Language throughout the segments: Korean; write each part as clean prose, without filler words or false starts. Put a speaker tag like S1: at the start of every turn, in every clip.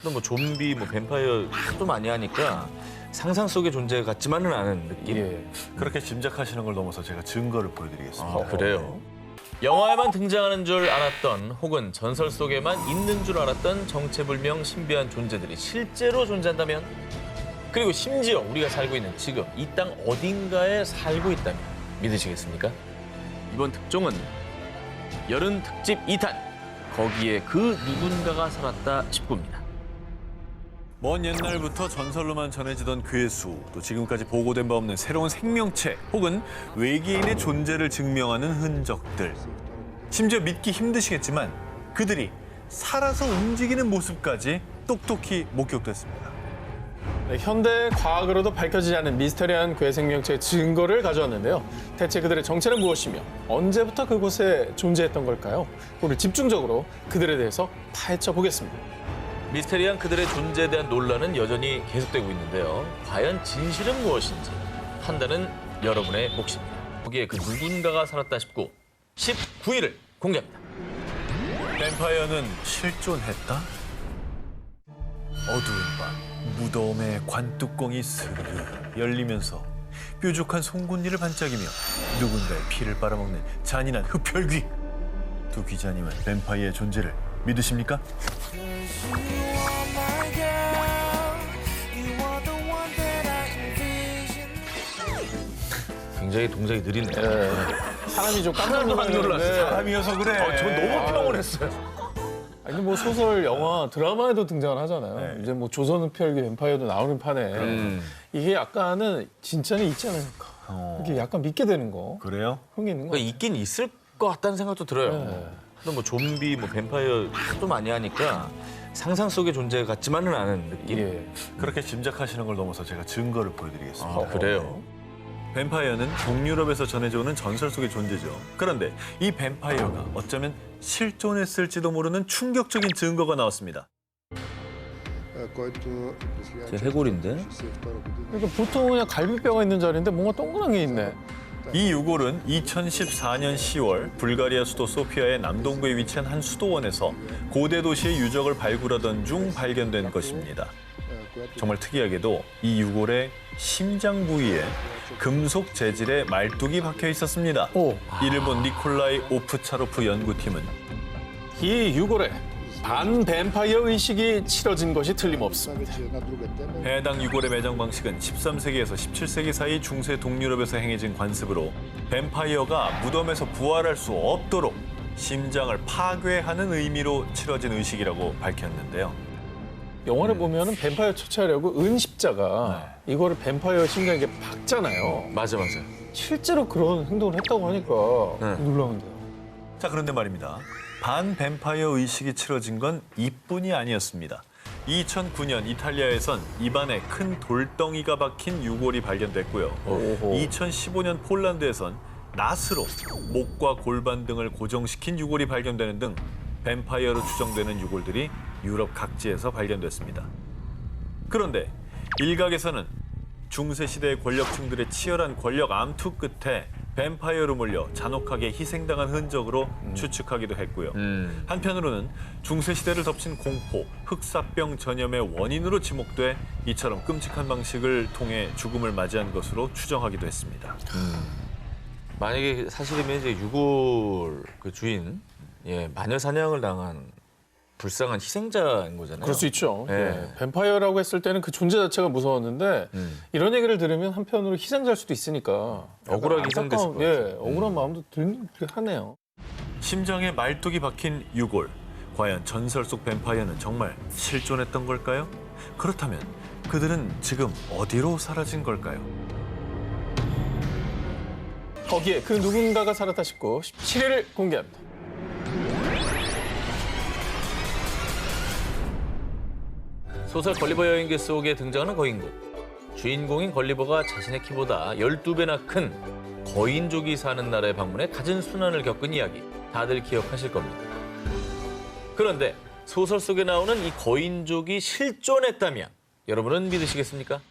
S1: 또 뭐 좀비, 뭐 뱀파이어 하도 많이 하니까 상상 속의 존재 같지만은 않은 느낌.
S2: 예.
S3: 그렇게 짐작하시는 걸 넘어서 제가 증거를 보여드리겠습니다.
S1: 그래요? 영화에만 등장하는 줄 알았던 혹은 전설 속에만 있는 줄 알았던 정체불명 신비한 존재들이 실제로 존재한다면, 그리고 심지어 우리가 살고 있는 지금 이 땅 어딘가에 살고 있다면 믿으시겠습니까? 이번 특종은 여름 특집 2탄, 거기에 그 누군가가 살았다 싶습니다.
S3: 먼 옛날부터 전설로만 전해지던 괴수, 또 지금까지 보고된 바 없는 새로운 생명체 혹은 외계인의 존재를 증명하는 흔적들. 심지어 믿기 힘드시겠지만 그들이 살아서 움직이는 모습까지 똑똑히 목격됐습니다.
S2: 네, 현대 과학으로도 밝혀지지 않은 미스터리한 괴생명체의 증거를 가져왔는데요. 대체 그들의 정체는 무엇이며 언제부터 그곳에 존재했던 걸까요? 오늘 집중적으로 그들에 대해서 파헤쳐 보겠습니다.
S1: 미스테리한 그들의 존재에 대한 논란은 여전히 계속되고 있는데요. 과연 진실은 무엇인지 판단은 여러분의 몫입니다. 거기에 그 누군가가 살았다 싶고 19일을 공개합니다.
S3: 뱀파이어는 실존했다? 어두운 밤, 무덤의 관뚜껑이 스르르 열리면서 뾰족한 송곳니를 반짝이며 누군가의 피를 빨아먹는 잔인한 흡혈귀. 두 기자님은 뱀파이어의 존재를 믿으십니까?
S1: 굉장히 동작이 느리네요.
S2: 사람이 좀 깜짝
S1: 하나도 안 놀랐어요.
S3: 사람이어서 그래.
S1: 저 너무 평온했어요.
S2: 아니 뭐 소설, 영화, 드라마에도 등장을 하잖아요.
S3: 네.
S2: 이제 뭐 조선흡혈귀 뱀파이어도 나오는 판에 이게 약간은 진짜는 있지 않을까. 이게 약간 믿게 되는 거.
S3: 그래요?
S2: 그런 게 있는 거
S1: 그러니까 있긴 있을 것 같다는 생각도 들어요.
S2: 네.
S1: 또 뭐 좀비, 뭐 뱀파이어 하도 많이 하니까 상상 속의 존재 같지만은 않은 느낌.
S2: 예.
S3: 그렇게 짐작하시는 걸 넘어서 제가 증거를 보여드리겠습니다.
S1: 그래요?
S3: 뱀파이어는 동유럽에서 전해져 오는 전설 속의 존재죠. 그런데 이 뱀파이어가 어쩌면 실존했을지도 모르는 충격적인 증거가 나왔습니다.
S1: 제 해골인데?
S2: 그러니까 보통 그냥 갈비뼈가 있는 자리인데 뭔가 동그란 게 있네.
S3: 이 유골은 2014년 10월 불가리아 수도 소피아의 남동부에 위치한 한 수도원에서 고대 도시의 유적을 발굴하던 중 발견된 것입니다. 정말 특이하게도 이 유골의 심장 부위에 금속 재질의 말뚝이 박혀 있었습니다.
S2: 오.
S3: 이를 본 니콜라이 오프차로프 연구팀은
S2: 이 유골에 반뱀파이어 의식이 치러진 것이 틀림없습니다.
S3: 해당 유골의 매장 방식은 13세기에서 17세기 사이 중세 동유럽에서 행해진 관습으로 뱀파이어가 무덤에서 부활할 수 없도록 심장을 파괴하는 의미로 치러진 의식이라고 밝혔는데요.
S2: 영화를 보면은 뱀파이어 처치하려고 은십자가 이거를 뱀파이어 심장에 박잖아요.
S1: 맞아.
S2: 실제로 그런 행동을 했다고 하니까 놀라운데요.
S3: 자, 그런데 말입니다. 반뱀파이어 의식이 치러진 건 이뿐이 아니었습니다. 2009년 이탈리아에선 입안에 큰 돌덩이가 박힌 유골이 발견됐고요. 2015년 폴란드에선 낫으로 목과 골반 등을 고정시킨 유골이 발견되는 등 뱀파이어로 추정되는 유골들이 유럽 각지에서 발견됐습니다. 그런데 일각에서는 중세시대의 권력층들의 치열한 권력 암투 끝에 뱀파이어로 몰려 잔혹하게 희생당한 흔적으로 추측하기도 했고요. 한편으로는 중세시대를 덮친 공포, 흑사병 전염의 원인으로 지목돼 이처럼 끔찍한 방식을 통해 죽음을 맞이한 것으로 추정하기도 했습니다.
S1: 만약에 사실이면 이제 유골 그 주인, 마녀 사냥을 당한 불쌍한 희생자인 거잖아요.
S2: 그럴 수 있죠.
S1: 예.
S2: 예. 뱀파이어라고 했을 때는 그 존재 자체가 무서웠는데 이런 얘기를 들으면 한편으로 희생자일 수도 있으니까
S1: 억울하게
S2: 약간
S1: 희생됐을
S2: 안타까운,
S1: 것 같아요.
S2: 억울한 마음도 들긴 하네요.
S3: 심장에 말뚝이 박힌 유골. 과연 전설 속 뱀파이어는 정말 실존했던 걸까요? 그렇다면 그들은 지금 어디로 사라진 걸까요?
S2: 거기에 그 누군가가 살았다 싶고 17일을 공개합니다.
S1: 소설 걸리버 여행기 속에 등장하는 거인국. 주인공인 걸리버가 자신의 키보다 12배나 큰 거인족이 사는 나라에 방문해 갖은 순환을 겪은 이야기. 다들 기억하실 겁니다. 그런데 소설 속에 나오는 이 거인족이 실존했다면 여러분은 믿으시겠습니까?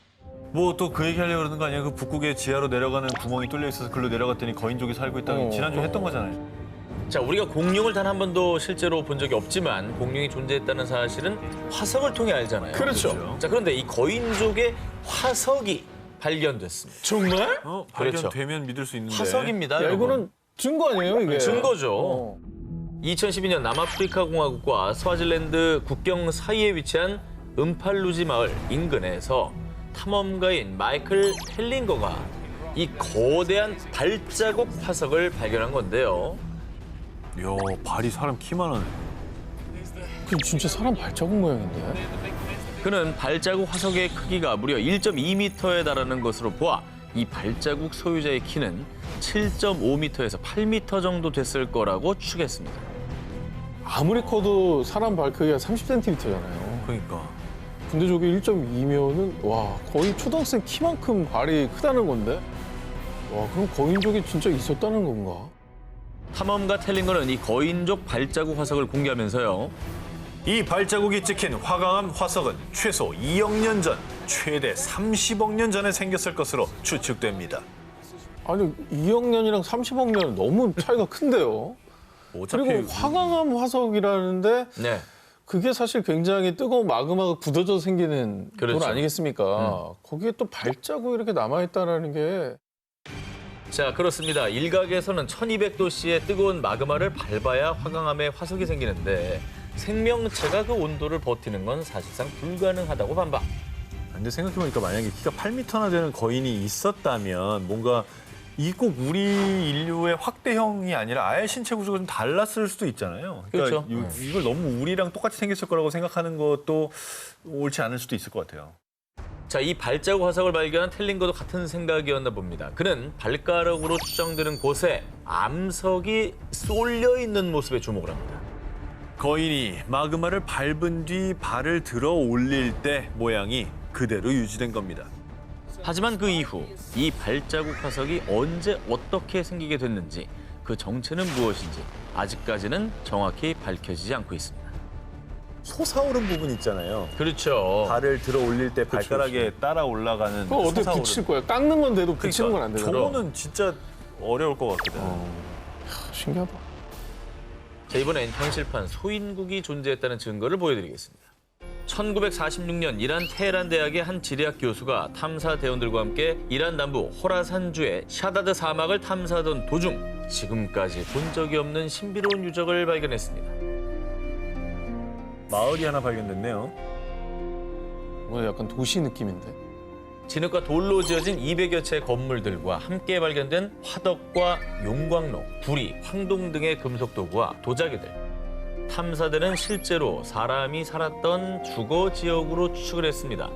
S3: 뭐 또 그 얘기 하려고 그러는 거 아니에요? 그 북극의 지하로 내려가는 구멍이 뚫려 있어서 글로 내려갔더니 거인족이 살고 있다고 지난주에 했던 거잖아요.
S1: 자, 우리가 공룡을 단 한 번도 실제로 본 적이 없지만 공룡이 존재했다는 사실은 화석을 통해 알잖아요.
S2: 그렇죠.
S1: 자, 그런데 이 거인족의 화석이 발견됐습니다.
S2: 정말?
S3: 발견되면 믿을 수 있는데.
S1: 화석입니다.
S2: 야,
S1: 여러분.
S2: 이거는 증거 아니에요, 이게?
S1: 증거죠. 2012년 남아프리카 공화국과 스와질랜드 국경 사이에 위치한 음팔루지 마을 인근에서 탐험가인 마이클 텔링거가 이 거대한 발자국 화석을 발견한 건데요.
S3: 이야, 발이 사람 키만 하네.
S2: 그 진짜 사람 발자국 모양인데?
S1: 그는 발자국 화석의 크기가 무려 1.2m에 달하는 것으로 보아 이 발자국 소유자의 키는 7.5m에서 8m 정도 됐을 거라고 추측했습니다.
S2: 아무리 커도 사람 발 크기가 30cm잖아요.
S3: 그러니까.
S2: 근데 저게 1.2면은 와 거의 초등학생 키만큼 발이 크다는 건데? 와 그럼 거인족이 진짜 있었다는 건가?
S1: 탐험가 텔링거는 이 거인족 발자국 화석을 공개하면서요.
S3: 이 발자국이 찍힌 화강암 화석은 최소 2억 년 전, 최대 30억 년 전에 생겼을 것으로 추측됩니다.
S2: 아니 2억 년이랑 30억 년은 너무 차이가 큰데요.
S3: 어차피
S2: 그리고 화강암 화석이라는데
S1: 네.
S2: 그게 사실 굉장히 뜨거운 마그마가 굳어져 생기는
S1: 그렇죠.
S2: 돌 아니겠습니까? 거기에 또 발자국이 이렇게 남아있다는 게
S1: 자, 그렇습니다. 일각에서는 1200도씨의 뜨거운 마그마를 밟아야 화강암에 화석이 생기는데 생명체가 그 온도를 버티는 건 사실상 불가능하다고 반박.
S3: 근데 생각해보니까 만약에 키가 8m나 되는 거인이 있었다면 뭔가 이 꼭 우리 인류의 확대형이 아니라 아예 신체 구조가 좀 달랐을 수도 있잖아요. 그러니까
S1: 그렇죠.
S3: 이걸 너무 우리랑 똑같이 생겼을 거라고 생각하는 것도 옳지 않을 수도 있을 것 같아요.
S1: 자, 이 발자국 화석을 발견한 텔링거도 같은 생각이었나 봅니다. 그는 발가락으로 추정되는 곳에 암석이 쏠려 있는 모습에 주목을 합니다.
S3: 거인이 마그마를 밟은 뒤 발을 들어 올릴 때 모양이 그대로 유지된 겁니다.
S1: 하지만 그 이후 이 발자국 화석이 언제 어떻게 생기게 됐는지 그 정체는 무엇인지 아직까지는 정확히 밝혀지지 않고 있습니다.
S3: 솟아오른 부분 있잖아요.
S1: 그렇죠.
S3: 발을 들어 올릴 때 발가락에 따라 올라가는
S2: 그거 어떻게
S3: 솟아오르는.
S2: 붙일 거야? 깎는 건 돼도 붙이는 건 안
S3: 그러니까
S2: 되잖아.
S3: 저거는 진짜 어려울 것 같거든.
S2: 신기하다.
S1: 자, 이번엔 현실판 소인국이 존재했다는 증거를 보여드리겠습니다. 1946년 이란 테헤란 대학의 한 지리학 교수가 탐사 대원들과 함께 이란 남부 호라산주의 샤다드 사막을 탐사하던 도중 지금까지 본 적이 없는 신비로운 유적을 발견했습니다.
S3: 마을이 하나 발견됐네요.
S2: 뭐 약간 도시 느낌인데.
S1: 진흙과 돌로 지어진 200여 채의 건물들과 함께 발견된 화덕과 용광로, 구리, 황동 등의 금속 도구와 도자기들. 탐사대는 실제로 사람이 살았던 주거 지역으로 추측을 했습니다.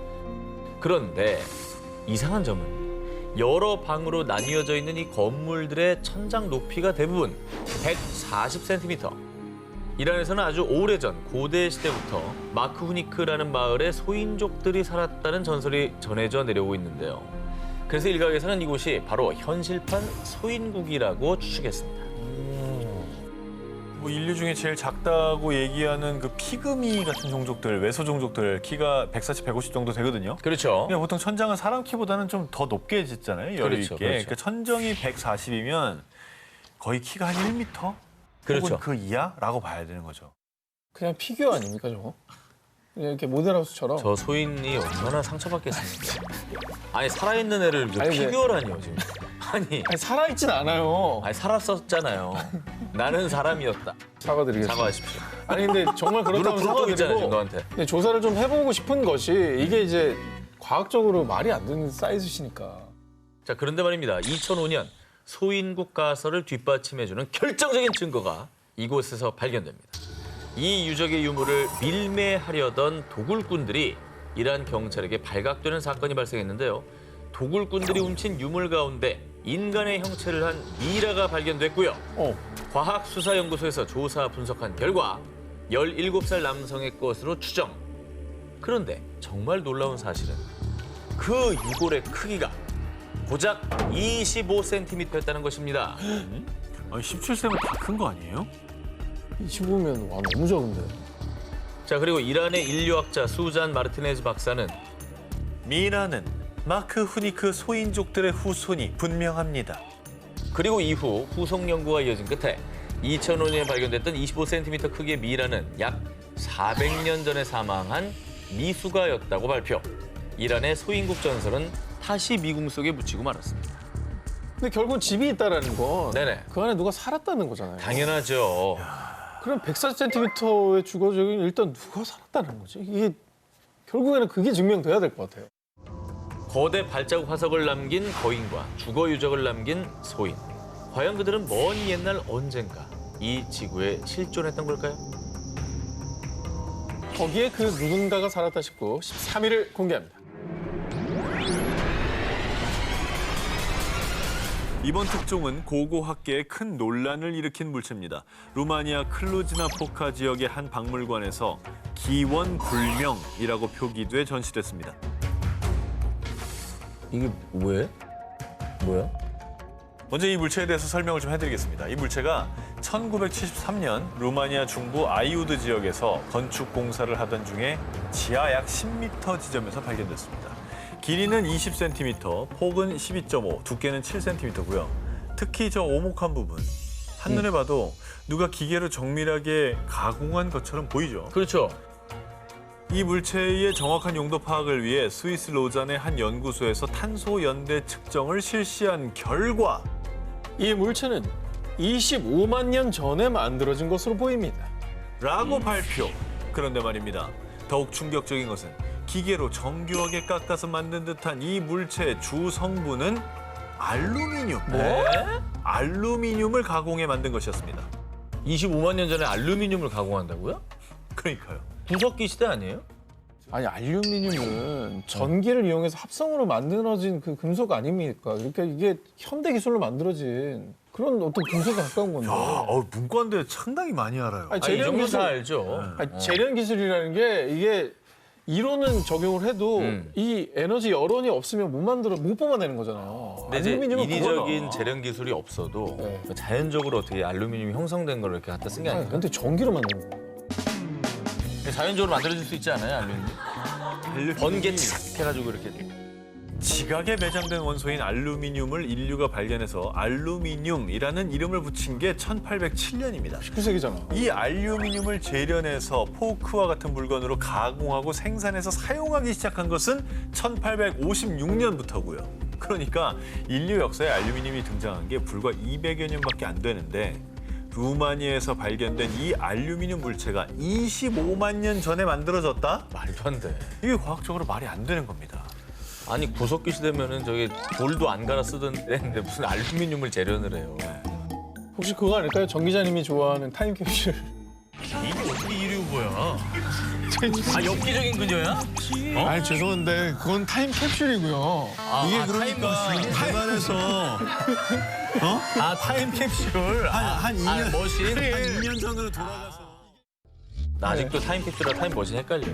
S1: 그런데 이상한 점은 여러 방으로 나뉘어져 있는 이 건물들의 천장 높이가 대부분 140cm. 이란에서는 아주 오래전 고대 시대부터 마크후니크라는 마을에 소인족들이 살았다는 전설이 전해져 내려오고 있는데요. 그래서 일각에서는 이곳이 바로 현실판 소인국이라고 추측했습니다.
S3: 뭐 인류 중에 제일 작다고 얘기하는 그 피그미 같은 종족들, 외소 종족들 키가 140, 150 정도 되거든요.
S1: 그렇죠.
S3: 그냥 보통 천장은 사람 키보다는 좀 더 높게 짓잖아요. 열이
S1: 그렇죠,
S3: 있게.
S1: 그렇죠.
S3: 그러니까 천정이 140이면 거의 키가 한 1m?
S1: 그렇죠.
S3: 혹은 그 이하라고 봐야 되는 거죠.
S2: 그냥 피규어 아닙니까 저거? 그냥 이렇게 모델하우스처럼.
S1: 저 소인이 얼마나 상처받겠습니까? 아니 살아있는 애를
S2: 아니,
S1: 피규어라니요 지금. 아니
S2: 살아있진 않아요.
S1: 살았었잖아요. 나는 사람이었다.
S2: 사과드리겠습니다.
S1: 사과하십시오.
S2: 아니 근데 정말
S1: 눈을
S2: 그렇다면
S1: 부르고 있잖아요 지금
S2: 사과드리고
S1: 너한테.
S2: 근데 조사를 좀 해보고 싶은 것이 이게 이제 과학적으로 말이 안 되는 사이즈시니까.
S1: 자, 그런데 말입니다. 2005년 소인국 가설을 뒷받침해주는 결정적인 증거가 이곳에서 발견됩니다. 이 유적의 유물을 밀매하려던 도굴꾼들이 이란 경찰에게 발각되는 사건이 발생했는데요. 도굴꾼들이 훔친 유물 가운데 인간의 형체를 한 미라가 발견됐고요. 과학수사연구소에서 조사 분석한 결과 17살 남성의 것으로 추정. 그런데 정말 놀라운 사실은 그 유골의 크기가 고작 25cm였다는 것입니다.
S3: 아니 17세면 다 큰 거 아니에요?
S2: 25면 와 너무 적은데.
S1: 자, 그리고 이란의 인류학자 수잔 마르티네즈 박사는
S3: 미라는 마크 후니크 소인족들의 후손이 분명합니다.
S1: 그리고 이후 후속 연구가 이어진 끝에 2005년에 발견됐던 25cm 크기의 미라는 약 400년 전에 사망한 미수가였다고 발표. 이란의 소인국 전설은 다시 미궁 속에 묻히고 말았습니다.
S2: 근데 결국은 집이 있다라는 건
S1: 네네.
S2: 그 안에 누가 살았다는 거잖아요.
S1: 당연하죠.
S2: 그럼 104cm의 주거적인 일단 누가 살았다는 거지? 이게 결국에는 그게 증명돼야 될 것 같아요.
S1: 거대 발자국 화석을 남긴 거인과 주거 유적을 남긴 소인. 과연 그들은 먼 옛날 언젠가 이 지구에 실존했던 걸까요?
S2: 거기에 그 누군가가 살았다 싶고 13위를 공개합니다.
S3: 이번 특종은 고고학계에 큰 논란을 일으킨 물체입니다. 루마니아 클루지나 포카 지역의 한 박물관에서 기원불명이라고 표기돼 전시됐습니다.
S1: 이게 왜? 뭐야?
S3: 먼저 이 물체에 대해서 설명을 좀 해드리겠습니다. 이 물체가 1973년 루마니아 중부 아이우드 지역에서 건축 공사를 하던 중에 지하 약 10m 지점에서 발견됐습니다. 길이는 20cm, 폭은 12.5, 두께는 7cm고요. 특히 저 오목한 부분, 한눈에 봐도 누가 기계로 정밀하게 가공한 것처럼 보이죠.
S1: 그렇죠.
S3: 이 물체의 정확한 용도 파악을 위해 스위스 로잔의 한 연구소에서 탄소 연대 측정을 실시한 결과
S2: 이 물체는 25만 년 전에 만들어진 것으로 보입니다.
S3: 라고 발표. 그런데 말입니다. 더욱 충격적인 것은 기계로 정교하게 깎아서 만든 듯한 이 물체의 주 성분은 알루미늄. 알루미늄을 가공해 만든 것이었습니다.
S1: 25만 년 전에 알루미늄을 가공한다고요?
S3: 그러니까요.
S1: 구석기 시대 아니에요?
S2: 아니 알루미늄은 전기를 이용해서 합성으로 만들어진 그 금속 아닙니까? 그러니까 이게 현대 기술로 만들어진 그런 어떤 금속에 가까운 건데.
S3: 문과인데 상당히 많이 알아요.
S2: 아니,
S1: 이
S2: 재련
S1: 정도
S2: 기술,
S1: 다 알죠.
S2: 아니, 재련 기술이라는 게 이게 이론은 적용을 해도 이 에너지 여론이 없으면 못 뽑아내는 거잖아요.
S1: 근데 이제
S2: 알루미늄은
S1: 인위적인
S2: 그거나.
S1: 재련 기술이 없어도
S2: 네.
S1: 자연적으로 어떻게 알루미늄이 형성된 걸 이렇게 갖다 쓴 게
S2: 아니,
S1: 아니에요?
S2: 근데 전기로 만드는 거.
S1: 자연적으로 만들어질 수 있지 않아요, 알루미늄? 번개 착 해가지고 이렇게.
S3: 지각에 매장된 원소인 알루미늄을 인류가 발견해서 알루미늄이라는 이름을 붙인 게 1807년입니다.
S2: 19세기잖아.
S3: 이 알루미늄을 재련해서 포크와 같은 물건으로 가공하고 생산해서 사용하기 시작한 것은 1856년부터고요. 그러니까 인류 역사에 알루미늄이 등장한 게 불과 200여 년밖에 안 되는데 루마니아에서 발견된 이 알루미늄 물체가 25만 년 전에 만들어졌다?
S1: 말도 안 돼.
S3: 이게 과학적으로 말이 안 되는 겁니다.
S1: 아니 구석기 시대면은 저기 돌도 안 갈아 쓰던 때인데 무슨 알루미늄을 재련을 해요.
S2: 혹시 그거 아닐까요? 정 기자님이 좋아하는 타임캡슐.
S1: 이게 어떻게 이리 뭐야? 아 엽기적인 그녀야?
S4: 아니 죄송한데 그건 타임캡슐이고요. 이게 그러니까 중간에서
S1: 아 타임캡슐.
S4: 한 2년
S1: 머신.
S4: 한 2년 전으로 돌아가서
S1: 나 아직도 타임캡슐이랑 타임머신 헷갈려.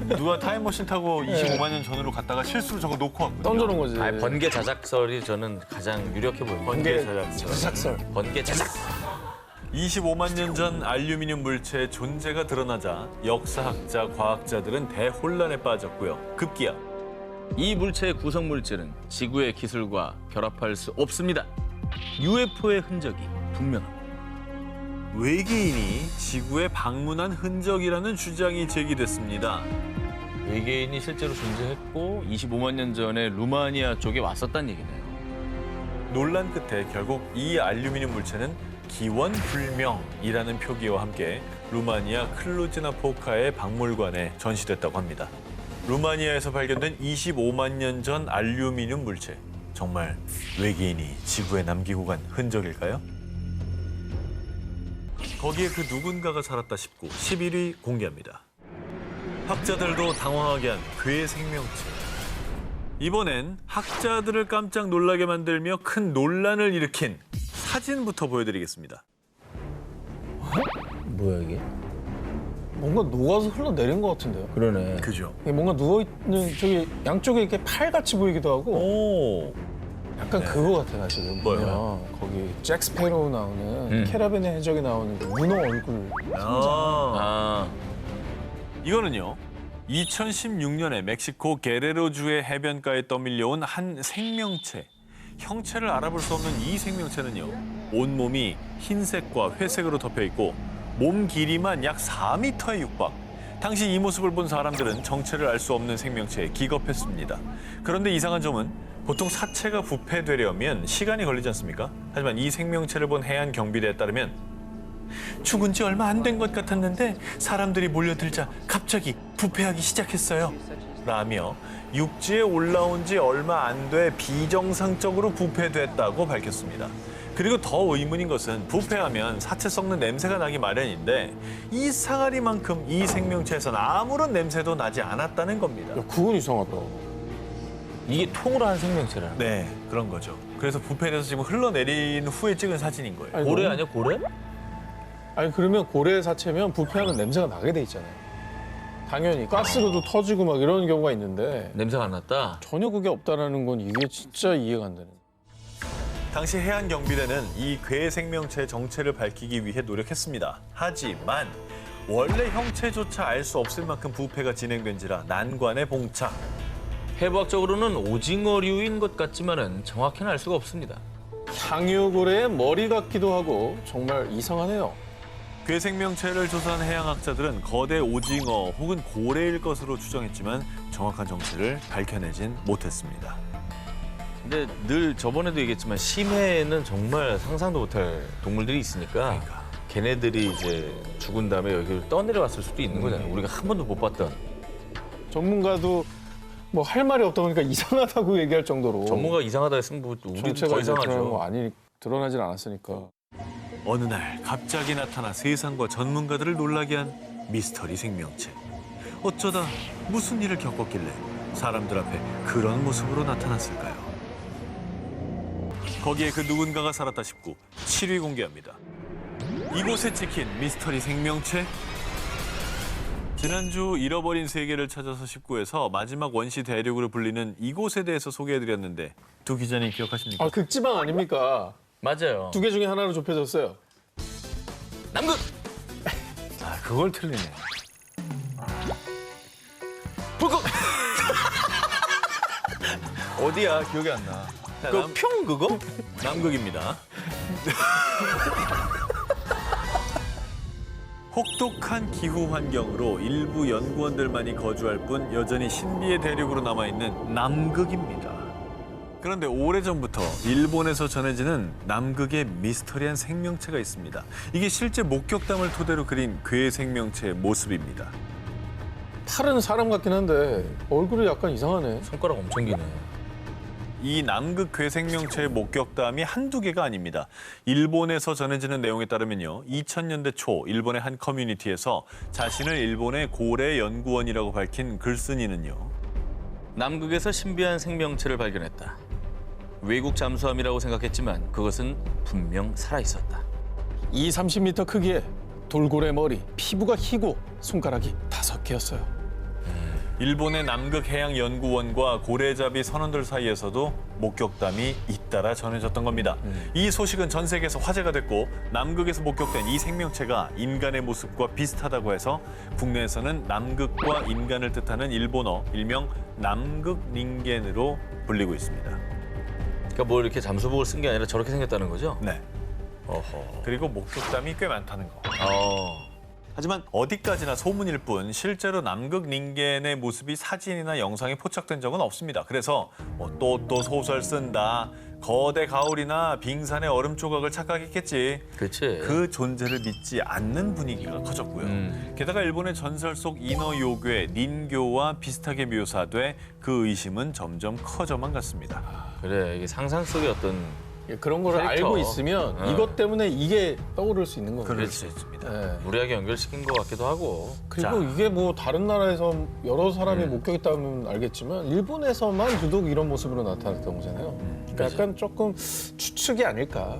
S3: 누가 타임머신 타고 25만 년 전으로 갔다가 실수로 저거 놓고 왔거든요.
S2: 던져놓은 거지.
S1: 아 번개 자작설이 저는 가장 유력해 보여요.
S2: 번개
S3: 자작설.
S2: 자작설.
S1: 번개 자작.
S3: 25만 년 전 알루미늄 물체의 존재가 드러나자 역사학자, 과학자들은 대혼란에 빠졌고요. 급기야
S1: 이 물체의 구성 물질은 지구의 기술과 결합할 수 없습니다. UFO의 흔적이 분명합니다.
S3: 외계인이 지구에 방문한 흔적이라는 주장이 제기됐습니다.
S1: 외계인이 실제로 존재했고 25만 년 전에 루마니아 쪽에 왔었다는 얘기네요.
S3: 논란 끝에 결국 이 알루미늄 물체는 기원불명이라는 표기와 함께 루마니아 클루지나 포카의 박물관에 전시됐다고 합니다. 루마니아에서 발견된 25만 년 전 알루미늄 물체. 정말 외계인이 지구에 남기고 간 흔적일까요? 거기에 그 누군가가 살았다 싶고 11위 공개합니다. 학자들도 당황하게 한 괴 생명체. 이번엔 학자들을 깜짝 놀라게 만들며 큰 논란을 일으킨 사진부터 보여드리겠습니다.
S1: 뭐야 이게?
S2: 뭔가 녹아서 흘러내린 것 같은데요.
S1: 그러네.
S3: 그죠?
S2: 이게 뭔가 누워있는 저기 양쪽에 이렇게 팔같이 보이기도 하고
S3: 오.
S2: 약간 그거 같아 사실은.
S3: 뭐요?
S2: 보면 거기 잭 스페로우 나오는 캐라벤의 해적에 나오는 그 문어 얼굴.
S1: 아
S3: 이거는요. 2016년에 멕시코 게레로주의 해변가에 떠밀려온 한 생명체. 형체를 알아볼 수 없는 이 생명체는요. 온몸이 흰색과 회색으로 덮여 있고 몸 길이만 약 4m에 육박. 당시 이 모습을 본 사람들은 정체를 알 수 없는 생명체에 기겁했습니다. 그런데 이상한 점은 보통 사체가 부패되려면 시간이 걸리지 않습니까? 하지만 이 생명체를 본 해안 경비대에 따르면 죽은 지 얼마 안 된 것 같았는데 사람들이 몰려들자 갑자기 부패하기 시작했어요. 라며 육지에 올라온 지 얼마 안 돼 비정상적으로 부패됐다고 밝혔습니다. 그리고 더 의문인 것은 부패하면 사체 썩는 냄새가 나기 마련인데 이 상아리만큼 이 생명체에서는 아무런 냄새도 나지 않았다는 겁니다.
S2: 야, 그건 이상하다.
S1: 이게 통으로 한 생명체라는 거예요.
S3: 네, 그런 거죠. 그래서 부패돼서 지금 흘러내린 후에 찍은 사진인 거예요.
S2: 아니,
S1: 고래
S2: 너무-
S1: 아니야 고래?
S2: 아니 그러면 고래 사체면 부패하면 냄새가 나게 돼 있잖아요. 당연히 가스로도 터지고 막 이런 경우가 있는데
S1: 냄새가 안 났다.
S2: 전혀 그게 없다라는 건 이게 진짜 이해가 안 되는.
S3: 당시 해안경비대는 이 괴 생명체의 정체를 밝히기 위해 노력했습니다. 하지만 원래 형체조차 알 수 없을 만큼 부패가 진행된지라 난관에 봉착.
S1: 해부학적으로는 오징어류인 것 같지만은 정확히는 알 수가 없습니다.
S2: 향유고래의 머리 같기도 하고 정말 이상하네요.
S3: 괴 생명체를 조사한 해양학자들은 거대 오징어 혹은 고래일 것으로 추정했지만 정확한 정체를 밝혀내진 못했습니다.
S1: 근데 늘 저번에도 얘기했지만 심해에는 정말 상상도 못할 동물들이 있으니까 걔네들이 이제 죽은 다음에 여기를 떠내려왔을 수도 있는 거잖아요. 우리가 한 번도 못 봤던.
S2: 전문가도 뭐 할 말이 없다 보니까 이상하다고 얘기할 정도로
S1: 전문가가 이상하다 했으면 뭐 우리도
S2: 정체가
S1: 더
S2: 이제 드러난 거
S1: 이상하죠.
S2: 아니 드러나질 않았으니까.
S3: 어느 날 갑자기 나타나 세상과 전문가들을 놀라게 한 미스터리 생명체. 어쩌다 무슨 일을 겪었길래 사람들 앞에 그런 모습으로 나타났을까요? 거기에 그 누군가가 살았다 싶고 7위 공개합니다. 이곳에 찍힌 미스터리 생명체? 지난주 잃어버린 세계를 찾아서 19에서 마지막 원시 대륙으로 불리는 이곳에 대해서 소개해드렸는데 두 기자님 기억하십니까?
S2: 아 극지방 아닙니까?
S1: 맞아요.
S2: 두 개 중에 하나로 좁혀졌어요.
S1: 남극!
S3: 아, 그걸 틀리네.
S1: 북극!
S3: 어디야? 기억이 안 나. 자,
S1: 그 평 그거?
S3: 남극입니다. 혹독한 기후 환경으로 일부 연구원들만이 거주할 뿐 여전히 신비의 대륙으로 남아있는 남극입니다. 그런데 오래전부터 일본에서 전해지는 남극의 미스터리한 생명체가 있습니다. 이게 실제 목격담을 토대로 그린 괴 생명체의 모습입니다.
S2: 팔은 사람 같긴 한데 얼굴이 약간 이상하네.
S1: 손가락 엄청 기네.
S3: 이 남극 괴 생명체의 목격담이 한두 개가 아닙니다. 일본에서 전해지는 내용에 따르면요. 2000년대 초 일본의 한 커뮤니티에서 자신을 일본의 고래 연구원이라고 밝힌 글쓴이는요.
S1: 남극에서 신비한 생명체를 발견했다. 외국 잠수함이라고 생각했지만 그것은 분명 살아있었다.
S2: 30m 크기에 돌고래 머리, 피부가 희고 손가락이 5개였어요.
S3: 일본의 남극해양연구원과 고래잡이 선원들 사이에서도 목격담이 잇따라 전해졌던 겁니다. 이 소식은 전 세계에서 화제가 됐고 남극에서 목격된 이 생명체가 인간의 모습과 비슷하다고 해서 국내에서는 남극과 인간을 뜻하는 일본어 일명 남극 닌겐으로 불리고 있습니다.
S1: 그러니까 뭐 이렇게 잠수복을 쓴 게 아니라 저렇게 생겼다는 거죠?
S3: 네.
S1: 어허.
S3: 그리고 목격담이 꽤 많다는 거.
S1: 어.
S3: 하지만 어디까지나 소문일 뿐 실제로 남극 닌겐의 모습이 사진이나 영상에 포착된 적은 없습니다. 그래서 또 소설 쓴다, 거대 가오리나 빙산의 얼음 조각을 착각했겠지.
S1: 그렇지.
S3: 그 존재를 믿지 않는 분위기가 커졌고요. 게다가 일본의 전설 속 인어 요괴 닌교와 비슷하게 묘사돼 그 의심은 점점 커져만 갔습니다.
S1: 그래 이게 상상 속의 어떤
S2: 그런 거를
S1: 캐릭터.
S2: 알고 있으면 이것 때문에 이게 떠오를 수 있는 거예요.
S3: 그럴 수 있습니다.
S2: 네.
S1: 무리하게 연결시킨 것 같기도 하고.
S2: 그리고
S3: 자.
S2: 이게 뭐 다른 나라에서 여러 사람이 목격했다면 알겠지만 일본에서만 유독 이런 모습으로 나타났던 거잖아요. 그러니까 약간 조금 추측이 아닐까.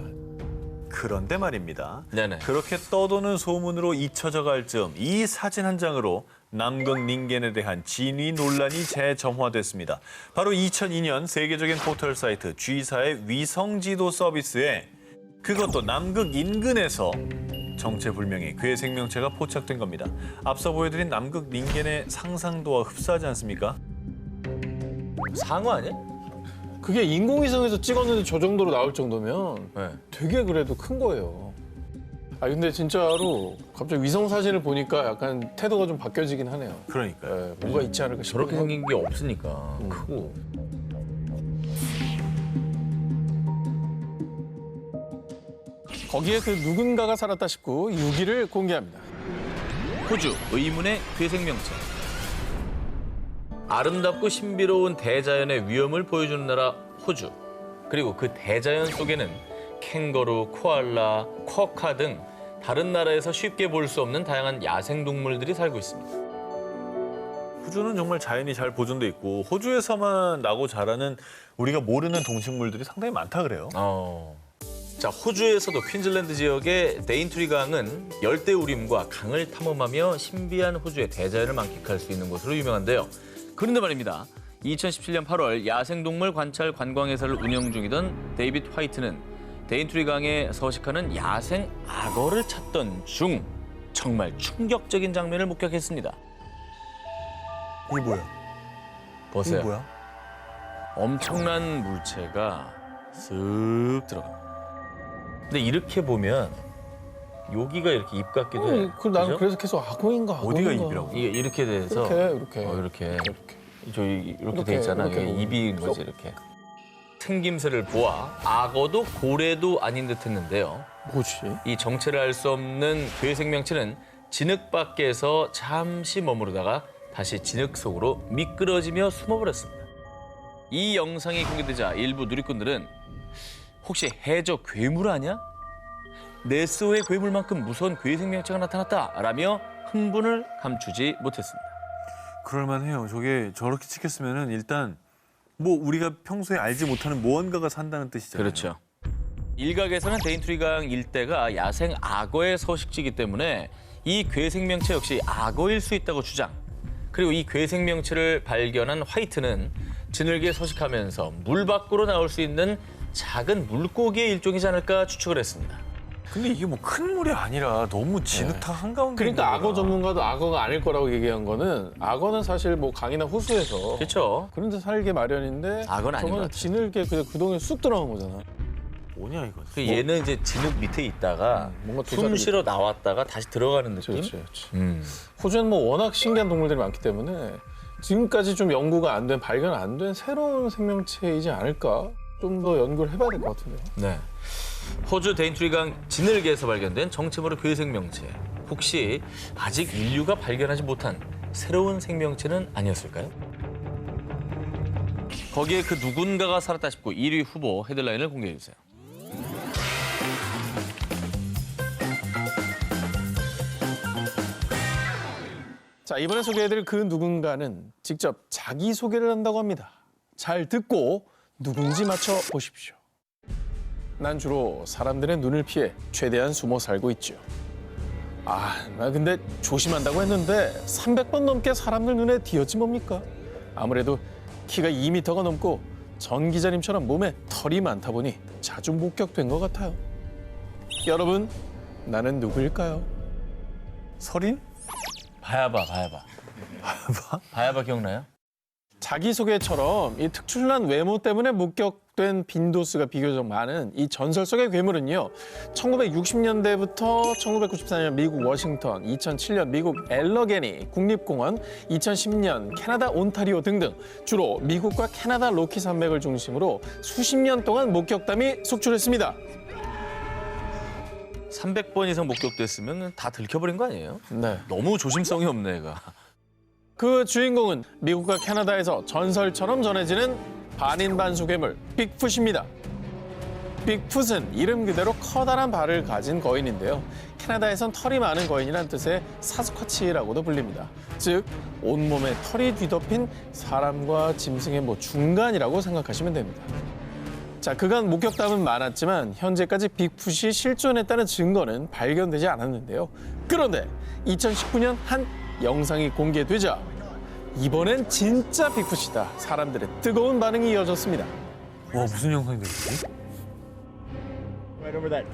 S3: 그런데 말입니다.
S1: 네네.
S3: 그렇게 떠도는 소문으로 잊혀져 갈 즈음 이 사진 한 장으로 남극 닌겐에 대한 진위 논란이 재점화됐습니다. 바로 2002년 세계적인 포털 사이트 G사의 위성지도 서비스에 그것도 남극 인근에서 정체불명의 괴 생명체가 포착된 겁니다. 앞서 보여드린 남극 닌겐의 상상도와 흡사하지 않습니까?
S1: 상어 아니야?
S2: 그게 인공위성에서 찍었는데 저 정도로 나올 정도면
S1: 네.
S2: 되게 그래도 큰 거예요. 아 근데 진짜로 갑자기 위성 사진을 보니까 약간 태도가 좀 바뀌어지긴 하네요.
S3: 그러니까.
S2: 예, 뭔가 있지 않을까 싶어요.
S1: 저렇게 생긴 게 없으니까 크고.
S2: 거기에 그 누군가가 살았다 싶고 6위를 공개합니다.
S1: 호주 의문의 괴생명체. 아름답고 신비로운 대자연의 위험을 보여주는 나라 호주. 그리고 그 대자연 속에는 캥거루, 코알라, 쿼카 등 다른 나라에서 쉽게 볼 수 없는 다양한 야생동물들이 살고 있습니다.
S3: 호주는 정말 자연이 잘 보존돼 있고 호주에서만 나고 자라는 우리가 모르는 동식물들이 상당히 많다 그래요.
S1: 자, 호주에서도 퀸즐랜드 지역의 데인트리 강은 열대우림과 강을 탐험하며 신비한 호주의 대자연을 만끽할 수 있는 곳으로 유명한데요. 그런데 말입니다. 2017년 8월 야생동물 관찰 관광회사를 운영 중이던 데이빗 화이트는 데인트리 강에 서식하는 야생 악어를 찾던 중 정말 충격적인 장면을 목격했습니다.
S3: 이게 뭐야?
S1: 보세요.
S3: 이게 뭐야?
S1: 엄청난 물체가 쓱 들어갑니다. 근데 이렇게 보면 여기가 이렇게 입 같기도 해.
S2: 그 나는
S1: 그죠?
S2: 그래서 계속 악어인가
S3: 어디가
S2: 악어인가.
S3: 입이라고?
S1: 이게 이렇게 돼서
S2: 이렇게.
S1: 이렇게
S2: 이렇게.
S1: 저희 이렇게 돼
S2: 이렇게,
S1: 있잖아.
S2: 이렇게
S1: 이게
S2: 보면.
S1: 입인 거지 이렇게. 생김새를 보아 악어도 고래도 아닌 듯했는데요.
S2: 뭐지?
S1: 이 정체를 알 수 없는 괴생명체는 진흙 밖에서 잠시 머무르다가 다시 진흙 속으로 미끄러지며 숨어버렸습니다. 이 영상이 공개되자 일부 누리꾼들은 혹시 해저 괴물 아니야? 네스호의 괴물만큼 무서운 괴생명체가 나타났다라며 흥분을 감추지 못했습니다.
S3: 그럴만해요. 저게 저렇게 찍혔으면은 일단 뭐 우리가 평소에 알지 못하는 무언가가 산다는 뜻이잖아요.
S1: 그렇죠. 일각에서는 데인트리 강 일대가 야생 악어의 서식지이기 때문에 이 괴생명체 역시 악어일 수 있다고 주장. 그리고 이 괴생명체를 발견한 화이트는 진흙에 서식하면서 물 밖으로 나올 수 있는 작은 물고기의 일종이지 않을까 추측을 했습니다.
S3: 근데 이게 뭐 큰 물이 아니라 너무 진흙탕 한가운데
S2: 그러니까
S3: 있는
S2: 악어
S3: 거라.
S2: 전문가도 악어가 아닐 거라고 얘기한 거는 악어는 사실 뭐 강이나 호수에서
S1: 그렇죠.
S2: 그런 데 살게 마련인데
S1: 악어는 아닌 것
S2: 저거는
S1: 같아요.
S2: 진흙에 그냥 그 동에 쑥 들어간 거잖아.
S3: 뭐냐 이거.
S1: 그 얘는 이제 진흙 밑에 있다가
S2: 뭔가
S1: 숨
S2: 도사리-
S1: 쉬러 나왔다가 다시 들어가는 느낌?
S2: 그렇지.
S1: 음.
S2: 호주에는 뭐 워낙 신기한 동물들이 많기 때문에 지금까지 좀 연구가 안 된, 발견 안 된 새로운 생명체이지 않을까? 좀 더 연구를 해봐야 될 것 같은데요.
S1: 네. 호주 데인트리 강 진흙에서 발견된 정체모를 괴생명체. 혹시 아직 인류가 발견하지 못한 새로운 생명체는 아니었을까요? 거기에 그 누군가가 살았다 싶고 1위 후보 헤드라인을 공개해 주세요.
S2: 자, 이번에 소개해드릴 그 누군가는 직접 자기소개를 한다고 합니다. 잘 듣고 누군지 맞춰보십시오. 난 주로 사람들의 눈을 피해 최대한 숨어 살고 있죠. 나 근데 조심한다고 했는데 300번 넘게 사람들 눈에 띄었지 뭡니까? 아무래도 키가 2m가 넘고 전 기자님처럼 몸에 털이 많다 보니 자주 목격된 것 같아요. 여러분, 나는 누구일까요?
S3: 설인?
S1: 바야바. 바야바 기억나요?
S2: 자기소개처럼 이 특출난 외모 때문에 목격된 빈도수가 비교적 많은 이 전설 속의 괴물은요. 1960년대부터 1994년 미국 워싱턴, 2007년 미국 엘러게니 국립공원, 2010년 캐나다 온타리오 등등 주로 미국과 캐나다 로키 산맥을 중심으로 수십 년 동안 목격담이 속출했습니다.
S1: 300번 이상 목격됐으면 다 들켜버린 거 아니에요?
S2: 네.
S1: 너무 조심성이 없네, 얘가.
S2: 그 주인공은 미국과 캐나다에서 전설처럼 전해지는 반인반수 괴물 빅풋입니다. 빅풋은 이름 그대로 커다란 발을 가진 거인인데요. 캐나다에선 털이 많은 거인이란 뜻의 사스쿼치라고도 불립니다. 즉 온몸에 털이 뒤덮인 사람과 짐승의 중간이라고 생각하시면 됩니다. 자, 그간 목격담은 많았지만 현재까지 빅풋이 실존했다는 증거는 발견되지 않았는데요. 그런데 2019년 한 영상이 공개되자 이번엔 진짜 빅풋이다. 사람들의 뜨거운 반응이 이어졌습니다.
S3: 와 무슨 영상이 되지?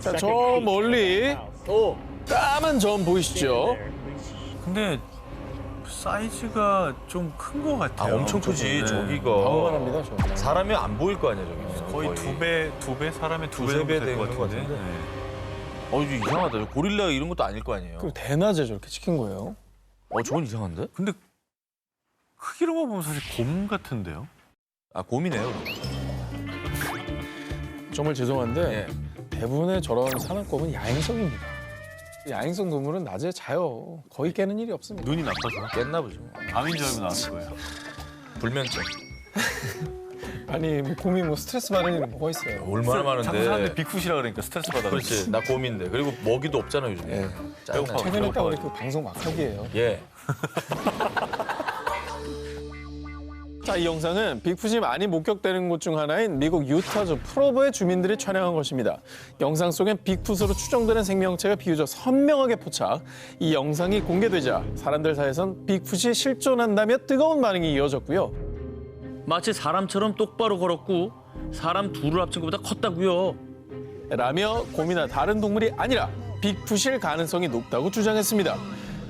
S2: 자, 저 멀리 까만 점 보이시죠?
S3: 근데 사이즈가 좀 큰 것 같아요.
S1: 엄청 크지
S3: 네.
S1: 저기가.
S2: 방어만합니다, 저.
S1: 사람이 안 보일 거 아니야 저기.
S3: 거의 두 배 사람의 두 배
S1: 두세 배
S3: 정도
S1: 되는
S3: 될것
S1: 것
S3: 같은데.
S1: 같은데.
S3: 네.
S1: 이거 이상하다. 고릴라 이런 것도 아닐 거 아니에요.
S2: 그리고 대낮에 저렇게 찍힌 거예요.
S1: 저건 이상한데?
S3: 근데 크기로만 보면 사실 곰 같은데요?
S1: 곰이네요.
S2: 정말 죄송한데
S1: 예.
S2: 대부분의 저런 사납곰은 야행성입니다. 야행성 동물은 낮에 자요. 거의 깨는 일이 없습니다.
S3: 눈이 나빠서
S1: 깼나 보죠.
S3: 밤인 줄 알고 나왔을 거예요.
S1: 불면증.
S2: 아니 뭐 곰이 뭐 스트레스 받는 일이 뭐가 있어요.
S1: 얼마나 많은데.
S3: 자꾸 사람들이 빅풋이라 그러니까 스트레스 받아.
S1: 그렇지. 나 곰인데. 그리고 먹이도 없잖아 요즘에.
S2: 예.
S1: 짜증나.
S2: 최근에 딱 우리 그 방송 막하기예요.
S1: 예.
S2: 자, 이 영상은 빅풋이 많이 목격되는 곳 중 하나인 미국 유타주 프로버의 주민들이 촬영한 것입니다. 영상 속엔 빅풋으로 추정되는 생명체가 비교적 선명하게 포착. 이 영상이 공개되자 사람들 사이에선 빅풋이 실존한다며 뜨거운 반응이 이어졌고요.
S5: 마치 사람처럼 똑바로 걸었고 사람 둘을 합친 것보다 컸다고요.
S2: 라며 곰이나 다른 동물이 아니라 빅풋일 가능성이 높다고 주장했습니다.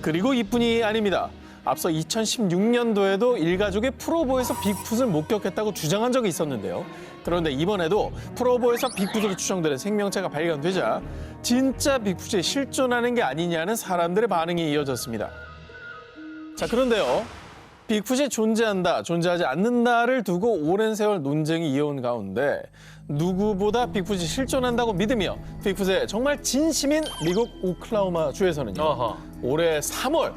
S2: 그리고 이뿐이 아닙니다. 앞서 2016년도에도 일가족이 프로보에서 빅풋을 목격했다고 주장한 적이 있었는데요. 그런데 이번에도 프로보에서 빅풋으로 추정되는 생명체가 발견되자 진짜 빅풋이 실존하는 게 아니냐는 사람들의 반응이 이어졌습니다. 자, 그런데요. 빅풋이 존재한다, 존재하지 않는다를 두고 오랜 세월 논쟁이 이어온 가운데 누구보다 빅풋이 실존한다고 믿으며 빅풋에 정말 진심인 미국 오클라호마 주에서는요.
S1: 어허.
S2: 올해 3월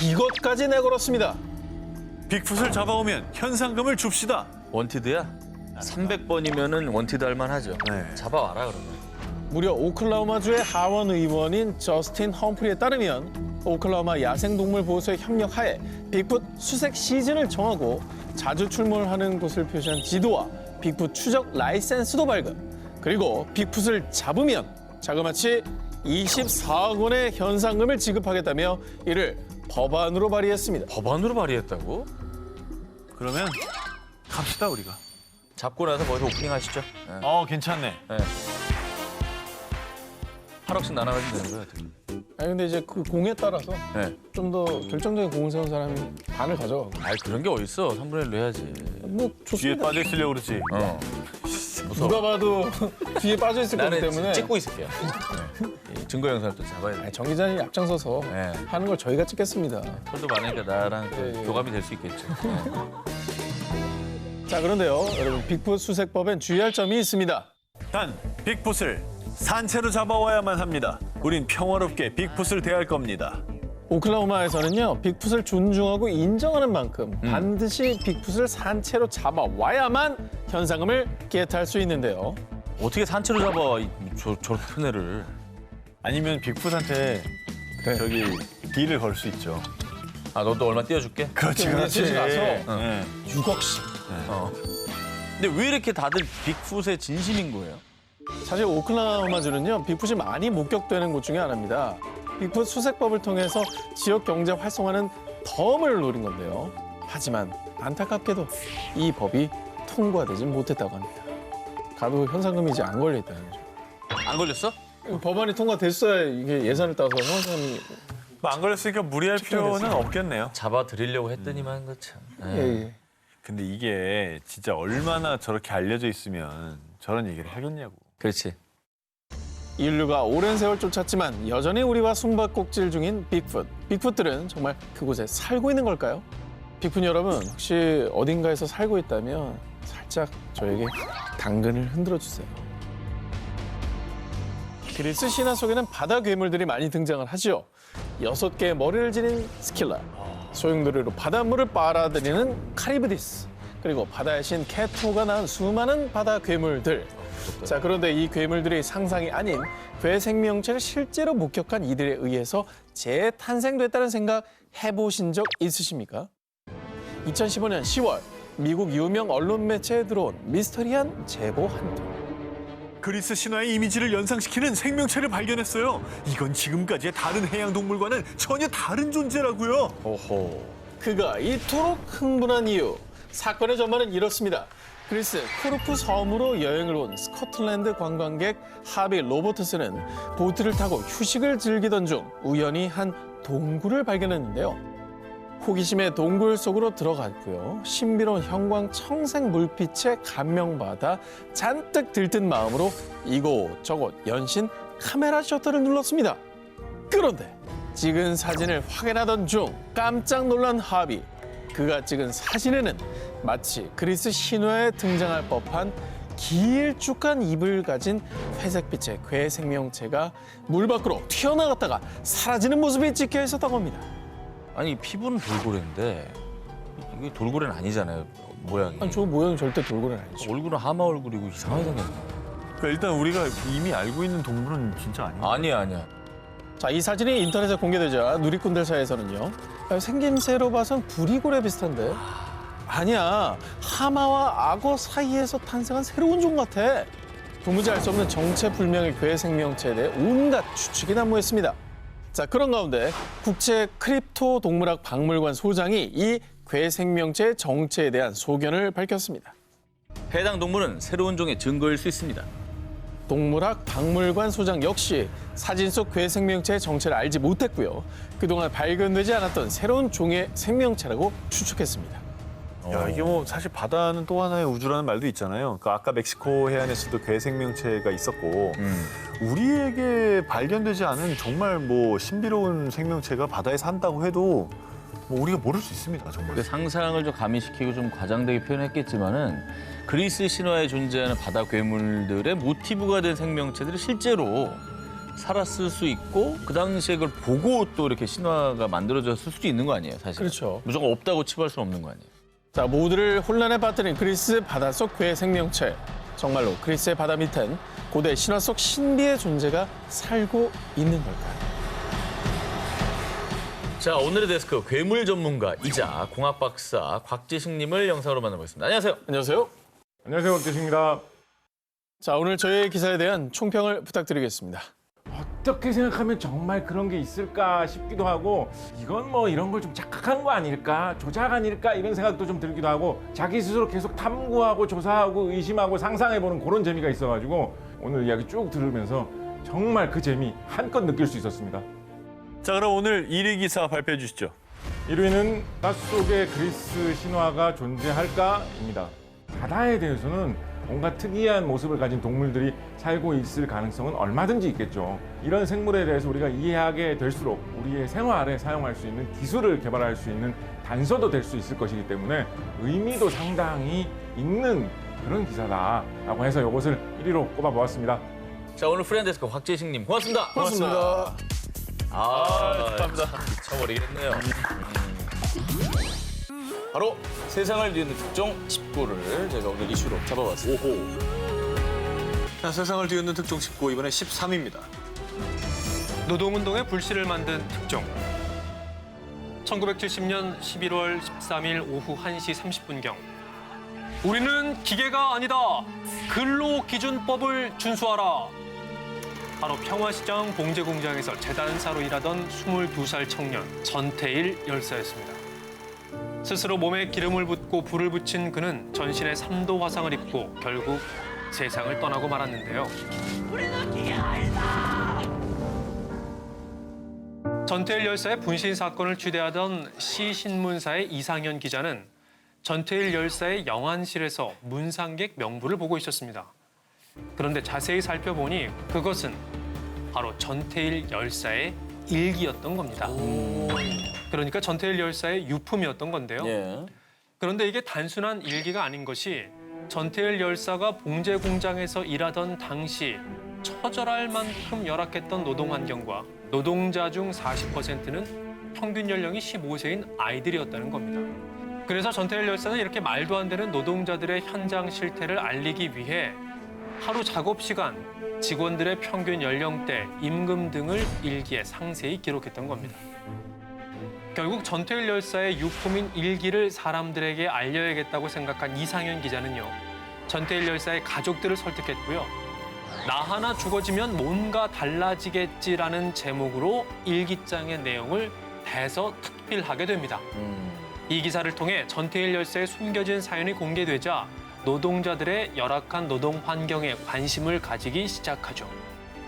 S2: 이것까지 내걸었습니다.
S3: 빅풋을 잡아오면 현상금을 줍시다.
S1: 원티드야? 300번이면은 원티드 할 만하죠.
S3: 네.
S1: 잡아와라 그러면.
S2: 무려 오클라호마주의 하원 의원인 저스틴 험프리에 따르면 오클라호마 야생동물보호소의 협력하에 빅풋 수색 시즌을 정하고 자주 출몰하는 곳을 표시한 지도와 빅풋 추적 라이센스도 발급. 그리고 빅풋을 잡으면 자그마치 24억 원의 현상금을 지급하겠다며 이를 법안으로 발의했습니다.
S1: 법안으로 발의했다고?
S3: 그러면 갑시다 우리가.
S1: 잡고 나서 거기서 오프닝 하시죠.
S3: 괜찮네.
S1: 8억씩 나눠가지고 되는 거예요. 어떻게.
S2: 아니 근데 이제 그 공에 따라서
S1: 네.
S2: 좀 더 결정적인 공을 세운 사람이 반을 가져가고.
S1: 그런 게 어딨어. 3분의 1로 해야지.
S2: 뭐
S3: 뒤에
S2: 좋습니다.
S3: 빠져 있으려고 그러지.
S1: 무서워.
S2: 누가 봐도 뒤에 빠져 있을 거기
S1: 나는
S2: 때문에
S1: 찍고 있을게요. 네. 이 증거 영상을 또 잡아야 돼.
S2: 정 기자님 앞장서서
S1: 네.
S2: 하는 걸 저희가 찍겠습니다.
S1: 털도 많으니까 나랑 그
S2: 예.
S1: 교감이 될 수 있겠죠. 네.
S2: 자, 그런데요, 여러분 빅풋 수색법엔 주의할 점이 있습니다.
S3: 단 빅풋을 산채로 잡아와야만 합니다. 우린 평화롭게 빅풋을 대할 겁니다.
S2: 오클라호마에서는요, 빅풋을 존중하고 인정하는 만큼 반드시 빅풋을 산채로 잡아와야만 현상금을 겟할 수 있는데요.
S1: 어떻게 산채로 잡아 저렇게 큰 애를.
S3: 아니면 빅풋한테
S2: 그래.
S3: 저기 딜을 걸 수 있죠.
S1: 너도 얼마 띄워줄게?
S3: 그렇지,
S2: 그렇지. 가서
S3: 네.
S2: 6억씩.
S1: 근데 왜 이렇게 다들 빅풋의 진심인 거예요?
S2: 사실 오클라호마주는요, 빅풋이 많이 목격되는 곳 중에 하나입니다. 빅풋 수색법을 통해서 지역 경제 활성화는 덤을 노린 건데요. 하지만 안타깝게도 이 법이 통과되지 못했다고 합니다. 가도 현상금이 이제 안 걸려 있다는 거죠.
S1: 안 걸렸어?
S2: 법안이 통과됐어야 이게 예산을 따서 현상금이
S3: 안 걸렸으니까 무리할 필요는 없겠네요.
S1: 잡아드리려고 했더니만 그 참.
S2: 예, 예.
S3: 근데 이게 진짜 얼마나 저렇게 알려져 있으면 저런 얘기를 하겠냐고.
S1: 그렇지.
S2: 인류가 오랜 세월 쫓았지만 여전히 우리와 숨바꼭질 중인 빅풋. 빅풋들은 정말 그곳에 살고 있는 걸까요? 빅풋 여러분, 혹시 어딘가에서 살고 있다면 살짝 저에게 당근을 흔들어 주세요. 그리스 신화 속에는 바다 괴물들이 많이 등장을 하죠. 6개의 머리를 지닌 스킬라, 소용돌이로 바닷물을 빨아들이는 카리브디스, 그리고 바다의 신 케토가 낳은 수많은 바다 괴물들. 자, 그런데 이 괴물들이 상상이 아닌 괴생명체를 실제로 목격한 이들에 의해서 재탄생됐다는 생각 해보신 적 있으십니까? 2015년 10월 미국 유명 언론 매체에 들어온 미스터리한 제보 한 통.
S3: 그리스 신화의 이미지를 연상시키는 생명체를 발견했어요. 이건 지금까지의 다른 해양 동물과는 전혀 다른 존재라고요.
S1: 오호.
S2: 그가 이토록 흥분한 이유. 사건의 전말은 이렇습니다. 그리스 코르프 섬으로 여행을 온 스코틀랜드 관광객 하비 로버트스는 보트를 타고 휴식을 즐기던 중 우연히 한 동굴을 발견했는데요. 호기심에 동굴 속으로 들어갔고요. 신비로운 형광 청색 물빛에 감명받아 잔뜩 들뜬 마음으로 이곳저곳 연신 카메라 셔터를 눌렀습니다. 그런데 찍은 사진을 확인하던 중 깜짝 놀란 하비. 그가 찍은 사진에는 마치 그리스 신화에 등장할 법한 길쭉한 입을 가진 회색빛의 괴 생명체가 물 밖으로 튀어나갔다가 사라지는 모습이 찍혀 있었던 겁니다.
S1: 아니 피부는 돌고래인데 이게 돌고래는 아니잖아요. 모양이.
S2: 아니, 저 모양이 절대 돌고래는 아니죠.
S1: 얼굴은 하마 얼굴이고 이상하게 생겼네.
S3: 그러니까 일단 우리가 이미 알고 있는 동물은 진짜 아니에요.
S1: 아니야.
S2: 자, 이 사진이 인터넷에 공개되자 누리꾼들 사이에서는요. 생김새로 봐선 부리고래 비슷한데? 아니야, 하마와 악어 사이에서 탄생한 새로운 종 같아. 도무지 알 수 없는 정체불명의 괴 생명체에 대해 온갖 추측이 난무했습니다. 자, 그런 가운데 국제 크립토 동물학 박물관 소장이 이 괴 생명체의 정체에 대한 소견을 밝혔습니다.
S5: 해당 동물은 새로운 종의 증거일 수 있습니다.
S2: 동물학 박물관 소장 역시 사진 속 괴 생명체의 정체를 알지 못했고요. 그동안 발견되지 않았던 새로운 종의 생명체라고 추측했습니다.
S3: 야, 이게 뭐 사실 바다는 또 하나의 우주라는 말도 있잖아요. 그러니까 아까 멕시코 해안에서도 괴 생명체가 있었고 우리에게 발견되지 않은 정말 뭐 신비로운 생명체가 바다에 산다고 해도 뭐 우리가 모를 수 있습니다, 정말.
S5: 그 상상을 좀 가미시키고 좀 과장되게 표현했겠지만은 그리스 신화에 존재하는 바다 괴물들의 모티브가 된 생명체들이 실제로 살았을 수 있고 그 당시에 그걸 보고 또 이렇게 신화가 만들어졌을 수도 있는 거 아니에요, 사실.
S2: 그렇죠.
S5: 무조건 없다고 치부할 수는 없는 거 아니에요.
S2: 자, 모두를 혼란에 빠뜨린 그리스 바닷속 괴 생명체. 정말로 그리스의 바다 밑엔 고대 신화 속 신비의 존재가 살고 있는 걸까요?
S1: 자, 오늘의 데스크 괴물 전문가이자 공학 박사 곽지식님을 영상으로 만나보겠습니다. 안녕하세요.
S2: 안녕하세요.
S6: 안녕하세요, 곽재식입니다.
S2: 자, 오늘 저희의 기사에 대한 총평을 부탁드리겠습니다.
S6: 어떻게 생각하면 정말 그런 게 있을까 싶기도 하고 이건 뭐 이런 걸 좀 착각한 거 아닐까, 조작 아닐까 이런 생각도 좀 들기도 하고 자기 스스로 계속 탐구하고 조사하고 의심하고 상상해보는 그런 재미가 있어가지고 오늘 이야기 쭉 들으면서 정말 그 재미 한껏 느낄 수 있었습니다.
S3: 자, 그럼 오늘 1위 기사 발표해 주시죠.
S6: 1위는 바다 속에 그리스 신화가 존재할까입니다. 바다에 대해서는 뭔가 특이한 모습을 가진 동물들이 살고 있을 가능성은 얼마든지 있겠죠. 이런 생물에 대해서 우리가 이해하게 될수록 우리의 생활에 사용할 수 있는 기술을 개발할 수 있는 단서도 될 수 있을 것이기 때문에 의미도 상당히 있는 그런 기사다라고 해서 이것을 1위로 꼽아보았습니다.
S1: 자, 오늘 프렌드 데스크 곽지식님 고맙습니다.
S2: 고맙습니다.
S1: 감사합니다. 미쳐버리겠네요. 바로 세상을 뒤흔든 특종 19를 제가 오늘 이슈로 잡아봤습니다.
S7: 자, 세상을 뒤흔든 특종 19, 이번에 13입니다.
S8: 노동운동의 불씨를 만든 특종. 1970년 11월 13일 오후 1시 30분경. 우리는 기계가 아니다. 근로기준법을 준수하라. 바로 평화시장 봉제공장에서 재단사로 일하던 22살 청년 전태일 열사였습니다. 스스로 몸에 기름을 붓고 불을 붙인 그는 전신에 3도 화상을 입고 결국 세상을 떠나고 말았는데요. 전태일 열사의 분신 사건을 취재하던 시신문사의 이상현 기자는 전태일 열사의 영안실에서 문상객 명부를 보고 있었습니다. 그런데 자세히 살펴보니 그것은 바로 전태일 열사의 일기였던 겁니다. 그러니까 전태일 열사의 유품이었던 건데요. 그런데 이게 단순한 일기가 아닌 것이 전태일 열사가 봉제 공장에서 일하던 당시 처절할 만큼 열악했던 노동 환경과 노동자 중 40%는 평균 연령이 15세인 아이들이었다는 겁니다. 그래서 전태일 열사는 이렇게 말도 안 되는 노동자들의 현장 실태를 알리기 위해 하루 작업 시간, 직원들의 평균 연령대, 임금 등을 일기에 상세히 기록했던 겁니다. 결국 전태일 열사의 유품인 일기를 사람들에게 알려야겠다고 생각한 이상현 기자는요. 전태일 열사의 가족들을 설득했고요. 나 하나 죽어지면 뭔가 달라지겠지라는 제목으로 일기장의 내용을 대서특필하게 됩니다. 이 기사를 통해 전태일 열사의 숨겨진 사연이 공개되자 노동자들의 열악한 노동 환경에 관심을 가지기 시작하죠.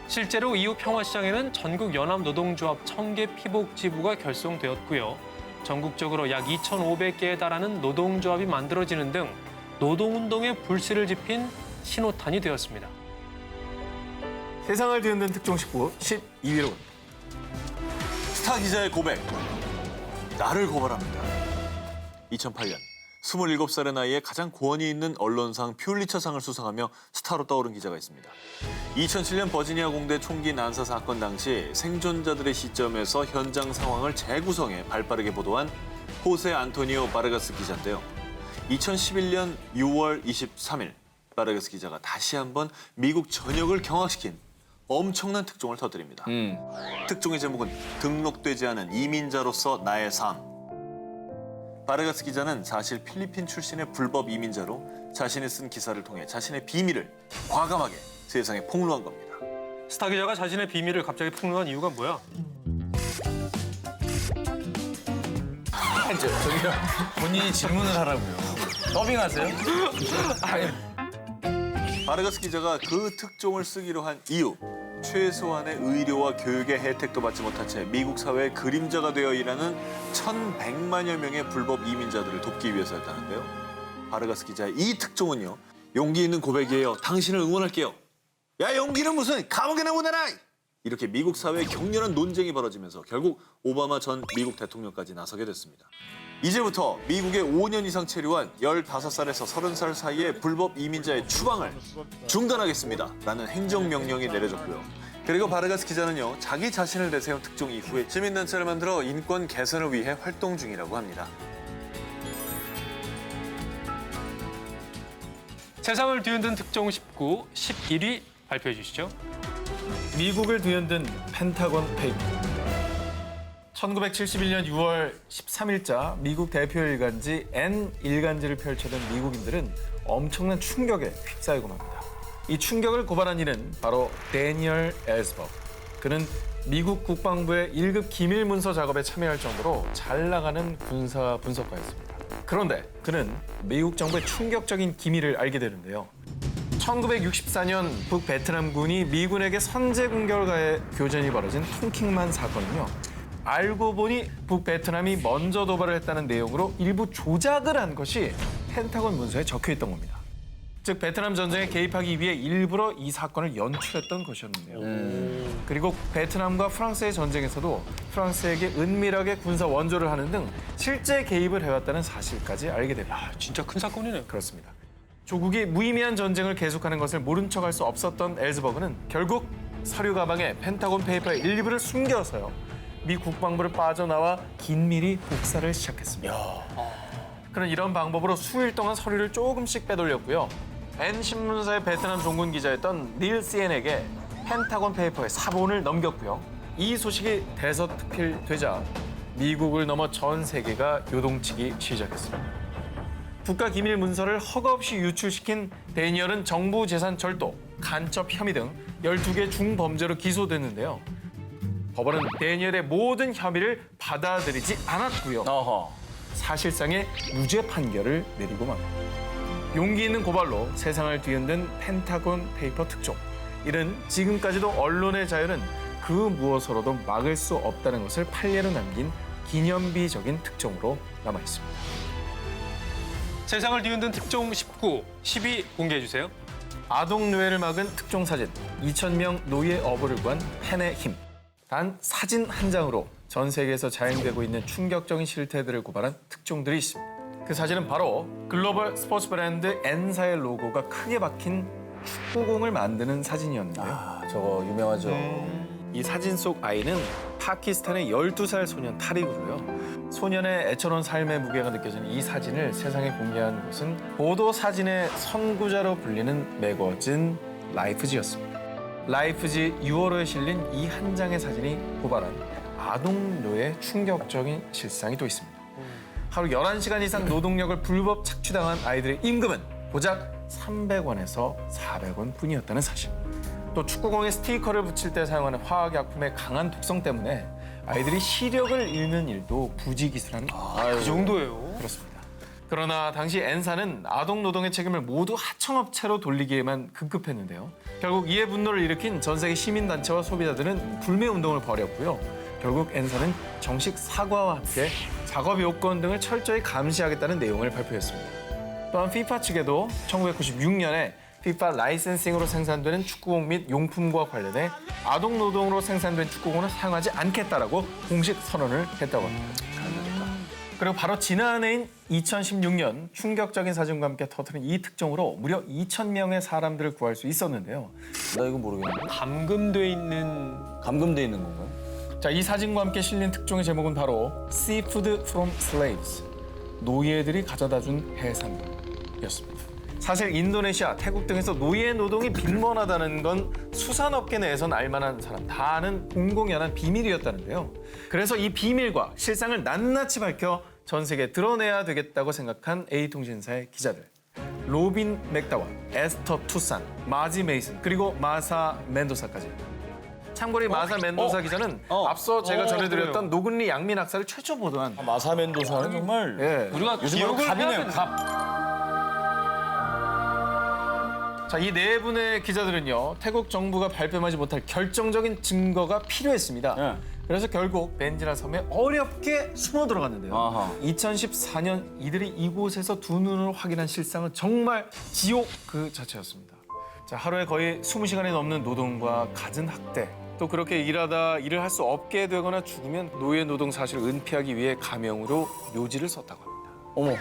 S8: 실제로 이후 평화시장에는 전국 연합노동조합 청계 피복지부가 결성되었고요. 전국적으로 약 2,500개에 달하는 노동조합이 만들어지는 등 노동운동에 불씨를 지핀 신호탄이 되었습니다.
S2: 세상을 뒤흔든 특종 19 12위로
S3: 스타 기자의 고백. 나를 고발합니다. 2008년 27살의 나이에 가장 권위 있는 언론상 퓰리처상을 수상하며 스타로 떠오른 기자가 있습니다. 2007년 버지니아 공대 총기 난사 사건 당시 생존자들의 시점에서 현장 상황을 재구성해 발빠르게 보도한 호세 안토니오 바르가스 기자인데요. 2011년 6월 23일 바르가스 기자가 다시 한번 미국 전역을 경악시킨 엄청난 특종을 터뜨립니다. 특종의 제목은 등록되지 않은 이민자로서 나의 삶. 바르가스 기자는 사실 필리핀 출신의 불법 이민자로 자신이 쓴 기사를 통해 자신의 비밀을 과감하게 세상에 폭로한 겁니다.
S8: 스타 기자가 자신의 비밀을 갑자기 폭로한 이유가 뭐야?
S5: 저기요. 본인이 질문을 하라고요. 더빙하세요?
S3: 바르가스 기자가 그 특종을 쓰기로 한 이유. 최소한의 의료와 교육의 혜택도 받지 못한 채 미국 사회의 그림자가 되어 일하는 1,100만여 명의 불법 이민자들을 돕기 위해서였다는데요. 바르가스 기자의 이 특종은요. 용기 있는 고백이에요. 당신을 응원할게요. 야, 용기는 무슨 감옥에 보내라! 이렇게 미국 사회에 격렬한 논쟁이 벌어지면서 결국 오바마 전 미국 대통령까지 나서게 됐습니다. 이제부터 미국에 5년 이상 체류한 15살에서 30살 사이의 불법 이민자의 추방을 중단하겠습니다. 라는 행정명령이 내려졌고요. 그리고 바르가스 기자는요. 자기 자신을 내세운 특종 이후에 시민단체를 만들어 인권 개선을 위해 활동 중이라고 합니다.
S8: 세상을 뒤흔든 특종 19, 11위 발표해 주시죠.
S2: 미국을 뒤흔든 펜타곤 페이퍼. 1971년 6월 13일자 미국 대표 일간지 N 일간지를 펼쳐던 미국인들은 엄청난 충격에 휩싸이고 맙니다. 이 충격을 고발한 이는 바로 데니얼 엘스버그. 그는 미국 국방부의 1급 기밀 문서 작업에 참여할 정도로 잘 나가는 군사 분석가였습니다. 그런데 그는 미국 정부의 충격적인 기밀을 알게 되는데요. 1964년 북베트남군이 미군에게 선제 공격을 가해 교전이 벌어진 통킹만 사건은요. 알고 보니 북베트남이 먼저 도발을 했다는 내용으로 일부 조작을 한 것이 펜타곤 문서에 적혀 있던 겁니다. 즉 베트남 전쟁에 개입하기 위해 일부러 이 사건을 연출했던 것이었는데요. 그리고 베트남과 프랑스의 전쟁에서도 프랑스에게 은밀하게 군사 원조를 하는 등 실제 개입을 해왔다는 사실까지 알게 됩니다.
S8: 진짜 큰 사건이네요.
S2: 그렇습니다. 조국이 무의미한 전쟁을 계속하는 것을 모른 척할 수 없었던 엘스버그는 결국 서류 가방에 펜타곤 페이퍼의 일부를 숨겨서요. 미 국방부를 빠져나와 긴밀히 복사를 시작했습니다. 그는 이런 방법으로 수일 동안 서류를 조금씩 빼돌렸고요. N신문사의 베트남 종군 기자였던 닐 시엔에게 펜타곤 페이퍼의 사본을 넘겼고요. 이 소식이 대서특필되자 미국을 넘어 전 세계가 요동치기 시작했습니다. 국가기밀 문서를 허가 없이 유출시킨 데니얼은 정부 재산 절도, 간첩 혐의 등 12개 중범죄로 기소됐는데요. 법원은 데니얼의 모든 혐의를 받아들이지 않았고요. 사실상의 무죄 판결을 내리고 맙니다. 용기 있는 고발로 세상을 뒤흔든 펜타곤 페이퍼 특종. 이는 지금까지도 언론의 자유는 그 무엇으로도 막을 수 없다는 것을 판례로 남긴 기념비적인 특종으로 남아 있습니다.
S8: 세상을 뒤흔든 특종 19, 10위 공개해 주세요.
S2: 아동 노예를 막은 특종 사진. 2,000명 노예 어부를 구한 펜의 힘. 단 사진 한 장으로 전 세계에서 자행되고 있는 충격적인 실태들을 고발한 특종들이 있습니다. 그 사진은 바로 글로벌 스포츠 브랜드 N사의 로고가 크게 박힌 축구공을 만드는 사진이었는데요.
S5: 저거 유명하죠.
S2: 이 사진 속 아이는 파키스탄의 12살 소년 타리그로요. 소년의 애처로운 삶의 무게가 느껴지는 이 사진을 세상에 공개한 곳은 보도 사진의 선구자로 불리는 매거진 라이프지였습니다. 라이프지 6월호에 실린 이 한 장의 사진이 고발한 아동 노예 충격적인 실상이 또 있습니다. 하루 11시간 이상 노동력을 불법 착취당한 아이들의 임금은 고작 300원에서 400원 뿐이었다는 사실. 또 축구공에 스티커를 붙일 때 사용하는 화학약품의 강한 독성 때문에 아이들이 시력을 잃는 일도 부지기수라는
S8: 그 정도예요.
S2: 그렇습니다. 그러나 당시 N사는 아동 노동의 책임을 모두 하청업체로 돌리기에만 급급했는데요. 결국 이에 분노를 일으킨 전 세계 시민단체와 소비자들은 불매운동을 벌였고요. 결국 N사는 정식 사과와 함께 작업 요건 등을 철저히 감시하겠다는 내용을 발표했습니다. 또한 FIFA 측에도 1996년에 FIFA 라이센싱으로 생산되는 축구공 및 용품과 관련해 아동 노동으로 생산된 축구공은 사용하지 않겠다라고 공식 선언을 했다고 합니다. 그리고 바로 지난해인 2016년 충격적인 사진과 함께 터뜨린 이 특종으로 무려 2,000명의 사람들을 구할 수 있었는데요.
S5: 나 이거 모르겠네.
S8: 감금돼 있는
S5: 감금돼 있는 건가요?
S2: 자, 이 사진과 함께 실린 특종의 제목은 바로 Seafood from Slaves, 노예들이 가져다준 해산물이었습니다. 사실 인도네시아, 태국 등에서 노예 노동이 빈번하다는 건 수산업계 내에선 알만한 사람 다 아는 공공연한 비밀이었다는데요. 그래서 이 비밀과 실상을 낱낱이 밝혀 전 세계에 드러내야 되겠다고 생각한 A통신사의 기자들. 로빈 맥다와, 에스터 투산, 마지 메이슨, 그리고 마사 멘도사까지. 참고로 이 마사 멘도사 기자는 앞서 제가 전해드렸던 노근리 양민 학살을 최초 보도한
S5: 마사 멘도사는 정말
S2: 예.
S8: 우리가
S5: 요즘
S8: 기억을
S5: 갑이네요.
S8: 해야
S5: 갑.
S2: 자, 이 네 분의 기자들은요, 태국 정부가 발표하지 못할 결정적인 증거가 필요했습니다.
S5: 네.
S2: 그래서 결국 벤지라 섬에 어렵게 숨어 들어갔는데요.
S5: 아하.
S2: 2014년 이들이 이곳에서 두 눈으로 확인한 실상은 정말 지옥 그 자체였습니다. 자, 하루에 거의 20시간이 넘는 노동과 갖은 학대, 또 그렇게 일하다 일을 할 수 없게 되거나 죽으면 노예 노동 사실을 은폐하기 위해 가명으로 묘지를 썼다고 합니다. 어머,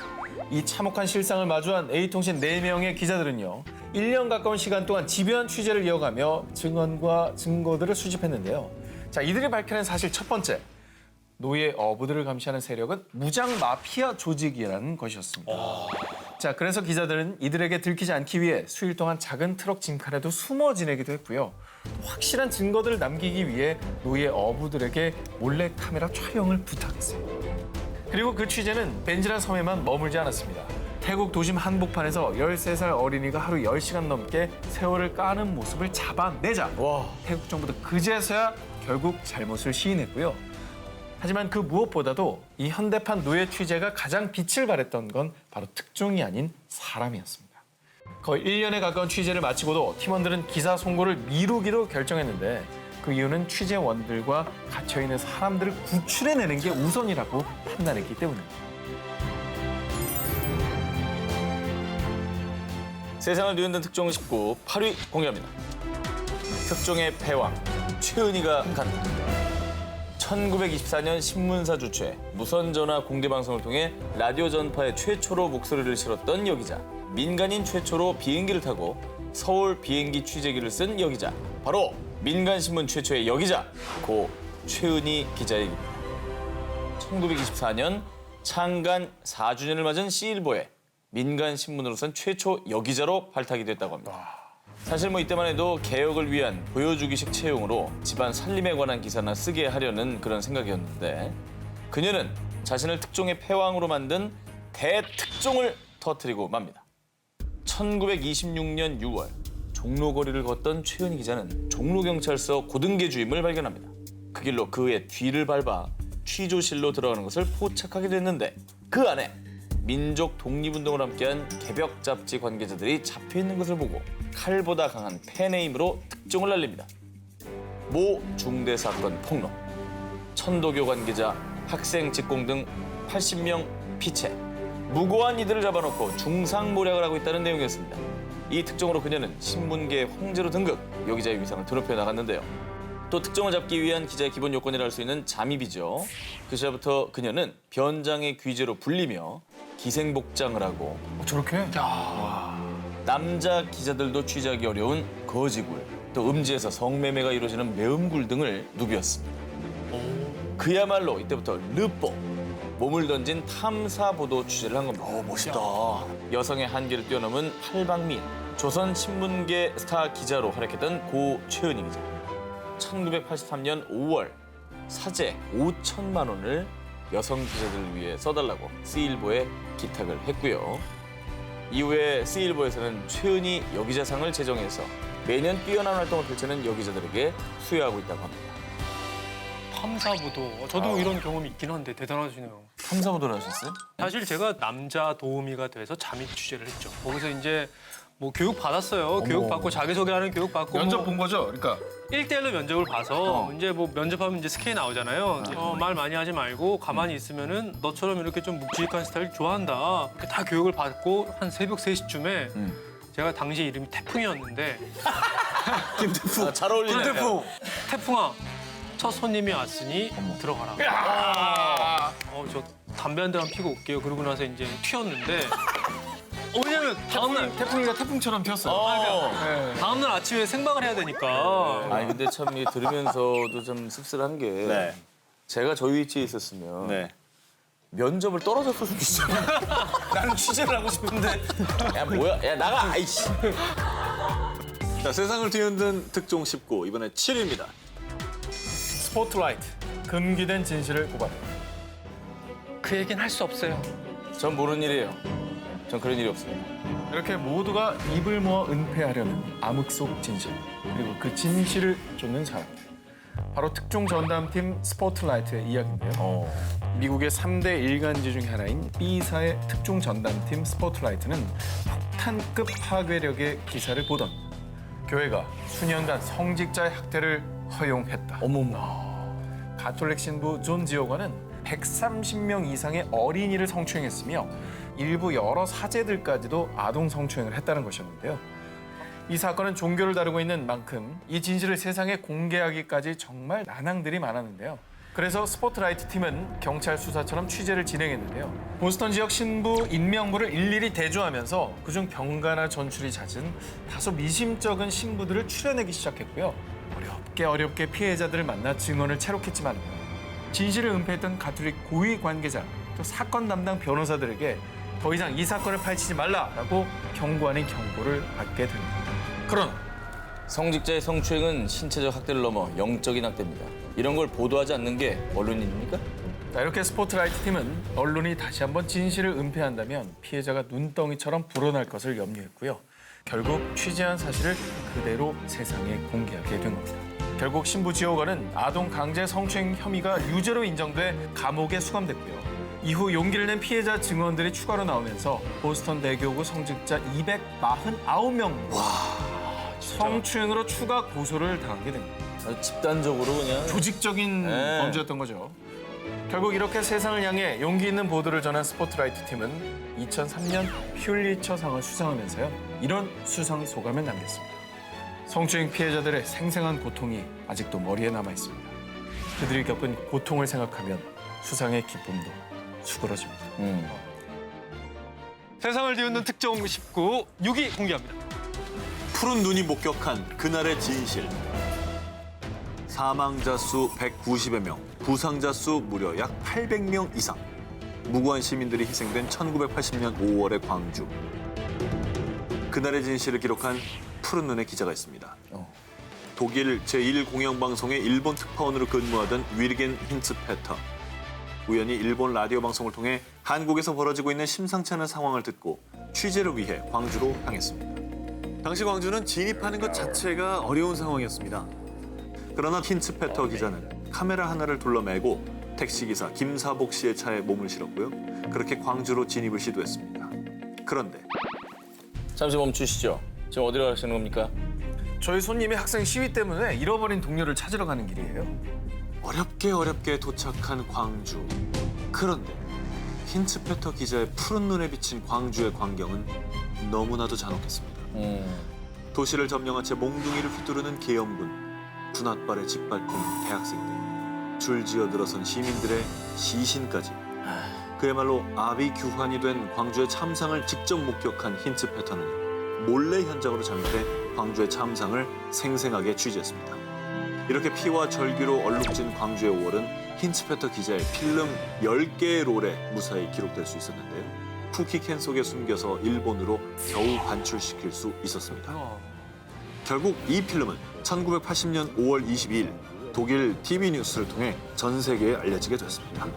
S2: 이 참혹한 실상을 마주한 A통신 4명의 기자들은요, 1년 가까운 시간 동안 집요한 취재를 이어가며 증언과 증거들을 수집했는데요. 자, 이들이 밝혀낸 사실 첫 번째, 노예 어부들을 감시하는 세력은 무장 마피아 조직이라는 것이었습니다. 자, 그래서 기자들은 이들에게 들키지 않기 위해 수일 동안 작은 트럭 짐칸에도 숨어 지내기도 했고요. 확실한 증거들을 남기기 위해 노예 어부들에게 몰래 카메라 촬영을 부탁했어요. 그리고 그 취재는 벤지라 섬에만 머물지 않았습니다. 태국 도심 한복판에서 13살 어린이가 하루 10시간 넘게 세월을 까는 모습을 잡아내자 태국 정부도 그제서야 결국 잘못을 시인했고요. 하지만 그 무엇보다도 이 현대판 노예 취재가 가장 빛을 발했던 건 바로 특종이 아닌 사람이었습니다. 거의 1년에 가까운 취재를 마치고도 팀원들은 기사 송고를 미루기로 결정했는데 그 이유는 취재원들과 갇혀있는 사람들을 구출해내는 게 우선이라고 판단했기 때문입니다.
S5: 세상을 뒤흔든 특종 19 8위 공개합니다. 특종의 패왕 최은희가 간다. 1924년 신문사 주최 무선전화 공개방송을 통해 라디오 전파에 최초로 목소리를 실었던 여기자. 민간인 최초로 비행기를 타고 서울 비행기 취재기를 쓴 여기자. 바로 민간신문 최초의 여기자 고 최은희 기자입니다. 1924년 창간 4주년을 맞은 C일보에 민간신문으로선 최초 여기자로 발탁이 됐다고 합니다. 사실 이때만 해도 개혁을 위한 보여주기식 채용으로 집안 살림에 관한 기사나 쓰게 하려는 그런 생각이었는데 그녀는 자신을 특종의 패왕으로 만든 대특종을 터뜨리고 맙니다. 1926년 6월 종로거리를 걷던 최은희 기자는 종로경찰서 고등계 주임을 발견합니다. 그 길로 그의 뒤를 밟아 취조실로 들어가는 것을 포착하게 됐는데 그 안에 민족 독립운동을 함께한 개벽 잡지 관계자들이 잡혀있는 것을 보고 칼보다 강한 펜의 힘으로 특종을 날립니다. 모 중대사건 폭로, 천도교 관계자, 학생 직공 등 80명 피체, 무고한 이들을 잡아놓고 중상모략을 하고 있다는 내용이었습니다. 이 특종으로 그녀는 신문계의 황제로 등극, 여기자의 위상을 드높여 나갔는데요. 또 특종을 잡기 위한 기자의 기본 요건이라 할 수 있는 잠입이죠. 그 시절부터 그녀는 변장의 귀재로 불리며 기생복장을 하고
S2: 저렇게?
S5: 남자 기자들도 취재하기 어려운 거지굴, 또 음지에서 성매매가 이루어지는 매음굴 등을 누비었습니다. 그야말로 이때부터 르뽀, 몸을 던진 탐사보도 취재를 한 겁니다. 멋있다. 여성의 한계를 뛰어넘은 팔방미인, 조선신문계 스타 기자로 활약했던 고 최은희 기자. 1983년 5월 사제 5천만 원을 여성 기자들을 위해 써달라고 C일보에 기탁을 했고요. 이후에 C일보에서는 최은희 여기자상을 제정해서 매년 뛰어난 활동을 펼치는 여기자들에게 수여하고 있다고 합니다.
S8: 탐사보도. 저도 이런 경험이 있긴 한데 대단하시네요.
S5: 탐사보도를 하셨어요?
S8: 사실 제가 남자 도우미가 돼서 잠입 취재를 했죠. 거기서 이제 뭐 교육 받았어요. 교육 받고 자기소개하는 교육 받고
S2: 면접 본 거죠? 그러니까
S8: 1대1로 면접을 봐서 이제 뭐 면접하면 이제 스케일 나오잖아요. 말 많이 하지 말고 가만히 있으면은 너처럼 이렇게 좀 묵직한 스타일 좋아한다. 이렇게 다 교육을 받고 한 새벽 3시쯤에 제가 당시 이름이 태풍이었는데
S5: 아, 잘 어울리네.
S8: 태풍아 첫 손님이 왔으니 들어가라. 저 담배 한 대만 피고 올게요. 그러고 나서 이제 튀었는데 왜냐면 다음날
S2: 태풍이가 태풍처럼 튀었어요.
S8: 다음날 아침에 생방을 해야 되니까.
S5: 아니 근데 참 이게 들으면서도 좀 씁쓸한 게
S3: 네.
S5: 제가 저 위치에 있었으면
S3: 네.
S5: 면접을 떨어졌을 수도 있어요. 나는 취재를 하고 싶은데 야 뭐야? 야 나가! 아이씨.
S3: 자, 세상을 뒤흔든 특종 19, 이번에 7위입니다.
S2: 스포트라이트. 금기된 진실을 고발해요.
S8: 그 얘기는 할 수 없어요.
S5: 전 모르는 일이에요. 전 그런 일이 없습니다.
S2: 이렇게 모두가 입을 모아 은폐하려는 암흑 속 진실. 그리고 그 진실을 쫓는 사람들. 바로 특종 전담팀 스포트라이트의 이야기인데요. 미국의 3대 일간지 중 하나인 B사의 특종 전담팀 스포트라이트는 폭탄급 파괴력의 기사를 보던 교회가 수년간 성직자의 학대를 허용했다.
S5: 어머나.
S2: 가톨릭 신부 존 지오가는 130명 이상의 어린이를 성추행했으며 일부 여러 사제들까지도 아동 성추행을 했다는 것이었는데요. 이 사건은 종교를 다루고 있는 만큼 이 진실을 세상에 공개하기까지 정말 난항들이 많았는데요. 그래서 스포트라이트 팀은 경찰 수사처럼 취재를 진행했는데요. 보스턴 지역 신부 인명부를 일일이 대조하면서 그중 병가나 전출이 잦은 다소 미심쩍은 신부들을 추려내기 시작했고요. 어렵게 피해자들을 만나 증언을 채록했지만 진실을 은폐했던 가톨릭 고위 관계자 또 사건 담당 변호사들에게 더 이상 이 사건을 파헤치지 말라라고 경고 아닌 경고를 받게 됩니다. 그러나
S5: 성직자의 성추행은 신체적 학대를 넘어 영적인 학대입니다. 이런 걸 보도하지 않는 게 언론인입니까?
S2: 자, 이렇게 스포트라이트 팀은 언론이 다시 한번 진실을 은폐한다면 피해자가 눈덩이처럼 불어날 것을 염려했고요. 결국 취재한 사실을 그대로 세상에 공개하게 된 겁니다. 결국 신부 지오가는 아동 강제 성추행 혐의가 유죄로 인정돼 감옥에 수감됐고요. 이후 용기를 낸 피해자 증언들이 추가로 나오면서 보스턴 대교구 성직자 249명 성추행으로 추가 고소를 당하게 됩니다.
S5: 아주 집단적으로 그냥
S2: 조직적인
S5: 네.
S2: 범죄였던 거죠. 결국 이렇게 세상을 향해 용기 있는 보도를 전한 스포트라이트 팀은 2003년 퓰리처상을 수상하면서요. 이런 수상 소감을 남겼습니다. 성추행 피해자들의 생생한 고통이 아직도 머리에 남아 있습니다. 그들이 겪은 고통을 생각하면 수상의 기쁨도 수그러집니다.
S8: 세상을 뒤흔든 특종 19, 6위 공개합니다.
S3: 푸른 눈이 목격한 그날의 진실. 사망자 수 190여 명, 부상자 수 무려 약 800명 이상. 무고한 시민들이 희생된 1980년 5월의 광주. 그날의 진실을 기록한 푸른 눈의 기자가 있습니다. 독일 제1공영방송의 일본 특파원으로 근무하던 위르겐 힌츠페터. 우연히 일본 라디오 방송을 통해 한국에서 벌어지고 있는 심상치 않은 상황을 듣고 취재를 위해 광주로 향했습니다. 당시 광주는 진입하는 것 자체가 어려운 상황이었습니다. 그러나 힌츠페터 기자는 카메라 하나를 둘러매고 택시기사 김사복 씨의 차에 몸을 실었고요. 그렇게 광주로 진입을 시도했습니다. 그런데
S5: 잠시 멈추시죠. 지금 어디로 가시는 겁니까?
S2: 저희 손님이 학생 시위 때문에 잃어버린 동료를 찾으러 가는 길이에요.
S3: 어렵게 도착한 광주. 그런데 힌츠페터 기자의 푸른 눈에 비친 광주의 광경은 너무나도 잔혹했습니다. 도시를 점령한 채 몽둥이를 휘두르는 계엄군, 군홧발에 짓밟힌 대학생들, 줄지어 들어선 시민들의 시신까지. 그야말로 아비규환이 된 광주의 참상을 직접 목격한 힌츠페터는 몰래 현장으로 잠입해 광주의 참상을 생생하게 취재했습니다. 이렇게 피와 절규로 얼룩진 광주의 5월은 힌츠페터 기자의 필름 10개의 롤에 무사히 기록될 수 있었는데요. 쿠키캔 속에 숨겨서 일본으로 겨우 반출시킬 수 있었습니다. 결국 이 필름은 1980년 5월 22일 독일 TV 뉴스를 통해 전 세계에 알려지게 됐습니다.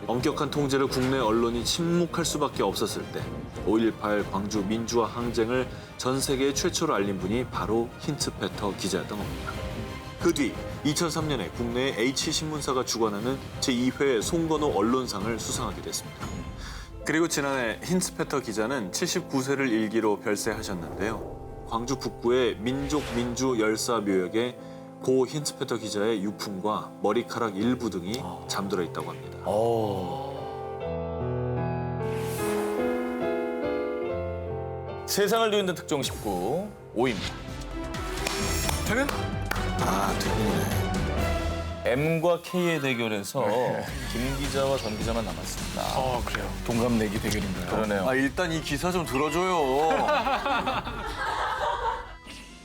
S3: 엄격한 통제를 국내 언론이 침묵할 수밖에 없었을 때 5.18 광주 민주화 항쟁을 전 세계에 최초로 알린 분이 바로 힌츠페터 기자였던 겁니다. 그 뒤 2003년에 국내의 H신문사가 주관하는 제2회 송건호 언론상을 수상하게 됐습니다. 그리고 지난해 힌스페터 기자는 79세를 일기로 별세하셨는데요. 광주 북구의 민족-민주 열사 묘역에 고 힌스페터 기자의 유품과 머리카락 일부 등이 잠들어 있다고 합니다.
S1: 세상을 뒤흔든 특종 19, 5위입니다.
S3: 되면?
S1: M과 K의 대결에서 김 기자와 전 기자만 남았습니다.
S8: 그래요.
S2: 동갑내기 대결인가요?
S1: 그러네요.
S3: 일단 이 기사 좀 들어줘요.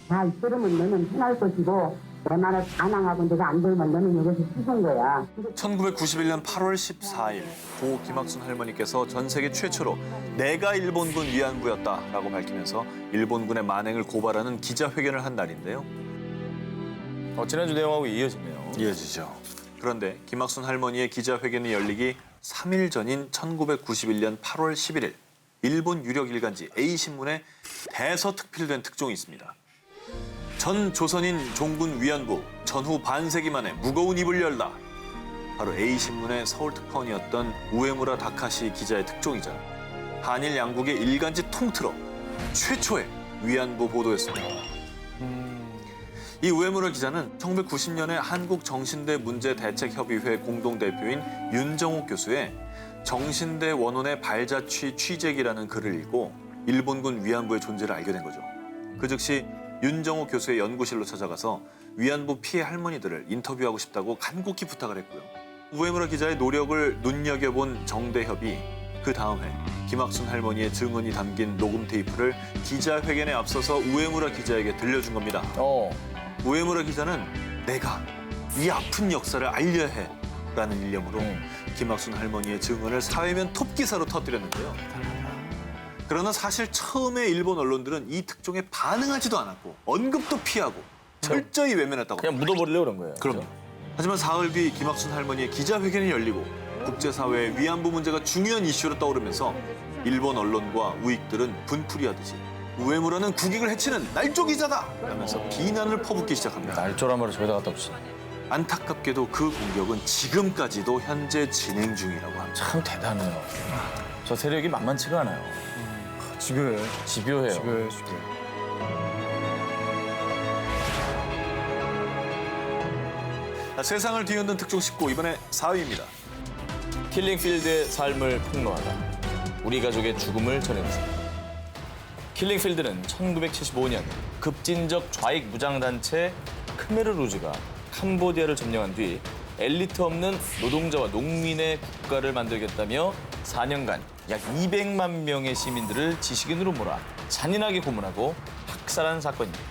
S9: 잘 들으면 너는 편할 것이고 내 말을 반항하고 내가 안 들으면 너는 이것이 죽은 거야.
S3: 1991년 8월 14일 고 김학순 할머니께서 전 세계 최초로 내가 일본군 위안부였다라고 밝히면서 일본군의 만행을 고발하는 기자회견을 한 날인데요.
S1: 지난주 내용하고 이어지네요.
S3: 이어지죠. 그런데 김학순 할머니의 기자회견이 열리기 3일 전인 1991년 8월 11일 일본 유력 일간지 A신문에 대서특필된 특종이 있습니다. 전 조선인 종군 위안부 전후 반세기 만에 무거운 입을 열다. 바로 A신문의 서울특파원이었던 우에무라 다카시 기자의 특종이자 한일 양국의 일간지 통틀어 최초의 위안부 보도였습니다. 이 우에무라 기자는 1990년에 한국정신대 문제대책협의회 공동대표인 윤정옥 교수의 정신대 원혼의 발자취 취재기라는 글을 읽고 일본군 위안부의 존재를 알게 된 거죠. 그 즉시 윤정옥 교수의 연구실로 찾아가서 위안부 피해 할머니들을 인터뷰하고 싶다고 간곡히 부탁을 했고요. 우에무라 기자의 노력을 눈여겨본 정대협이 그 다음 해 김학순 할머니의 증언이 담긴 녹음 테이프를 기자회견에 앞서서 우에무라 기자에게 들려준 겁니다. 우에무라 기자는 내가 이 아픈 역사를 알려야 해 라는 일념으로 김학순 할머니의 증언을 사회면 톱기사로 터뜨렸는데요. 그러나 사실 처음에 일본 언론들은 이 특종에 반응하지도 않았고 언급도 피하고 철저히 외면했다고
S1: 그냥 묻어버리려고 그런 거예요.
S3: 그럼요. 하지만 사흘 뒤 김학순 할머니의 기자회견이 열리고 국제사회의 위안부 문제가 중요한 이슈로 떠오르면서 일본 언론과 우익들은 분풀이하듯이 우에무라는 국익을 해치는 날조 기자다! 라면서 비난을 퍼붓기 시작합니다.
S1: 날조란 말을 저기다 갖다 붙이네.
S3: 안타깝게도 그 공격은 지금까지도 현재 진행 중이라고 합니다.
S1: 참 대단해요. 저 세력이 만만치가 않아요.
S2: 집요해.
S1: 집요해요.
S2: 집요해.
S3: 세상을 뒤흔든 특종 19, 이번에 4위입니다.
S1: 킬링필드의 삶을 폭로하다. 우리 가족의 죽음을 전해주세요. 킬링필드는 1975년 급진적 좌익 무장단체 크메르 루즈가 캄보디아를 점령한 뒤 엘리트 없는 노동자와 농민의 국가를 만들겠다며 4년간 약 200만 명의 시민들을 지식인으로 몰아 잔인하게 고문하고 학살한 사건입니다.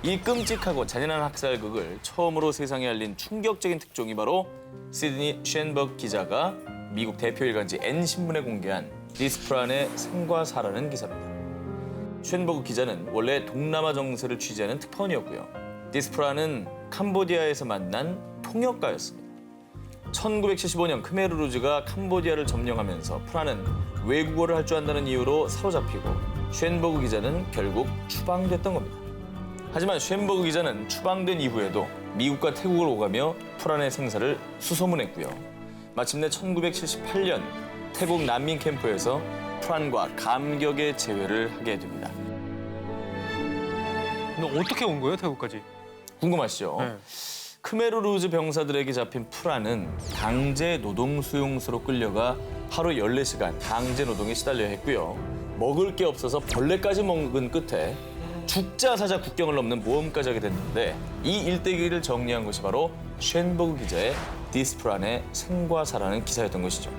S1: 이 끔찍하고 잔인한 학살극을 처음으로 세상에 알린 충격적인 특종이 바로 시드니 쉔버그 기자가 미국 대표 일간지 N신문에 공개한 디스프란의 생과 사라는 기사입니다. 쉔버그 기자는 원래 동남아 정세를 취재하는 특파원이었고요. 디스프란은 캄보디아에서 만난 통역가였습니다. 1975년 크메르 루즈가 캄보디아를 점령하면서 프란은 외국어를 할 줄 안다는 이유로 사로잡히고 쉔버그 기자는 결국 추방됐던 겁니다. 하지만 쉔버그 기자는 추방된 이후에도 미국과 태국을 오가며 프란의 생사를 수소문했고요. 마침내 1978년 태국 난민 캠프에서 프란과 감격의 재회를 하게 됩니다.
S8: 근데 어떻게 온 거예요, 태국까지?
S1: 궁금하시죠?
S8: 네.
S1: 크메르 루즈 병사들에게 잡힌 프란은 강제 노동 수용소로 끌려가 하루 14시간 강제 노동에 시달려야 했고요. 먹을 게 없어서 벌레까지 먹은 끝에 죽자 사자 국경을 넘는 모험까지 하게 됐는데 이 일대기를 정리한 것이 바로 쉔버그 기자의 디스프란의 생과 사라는 기사였던 것이죠.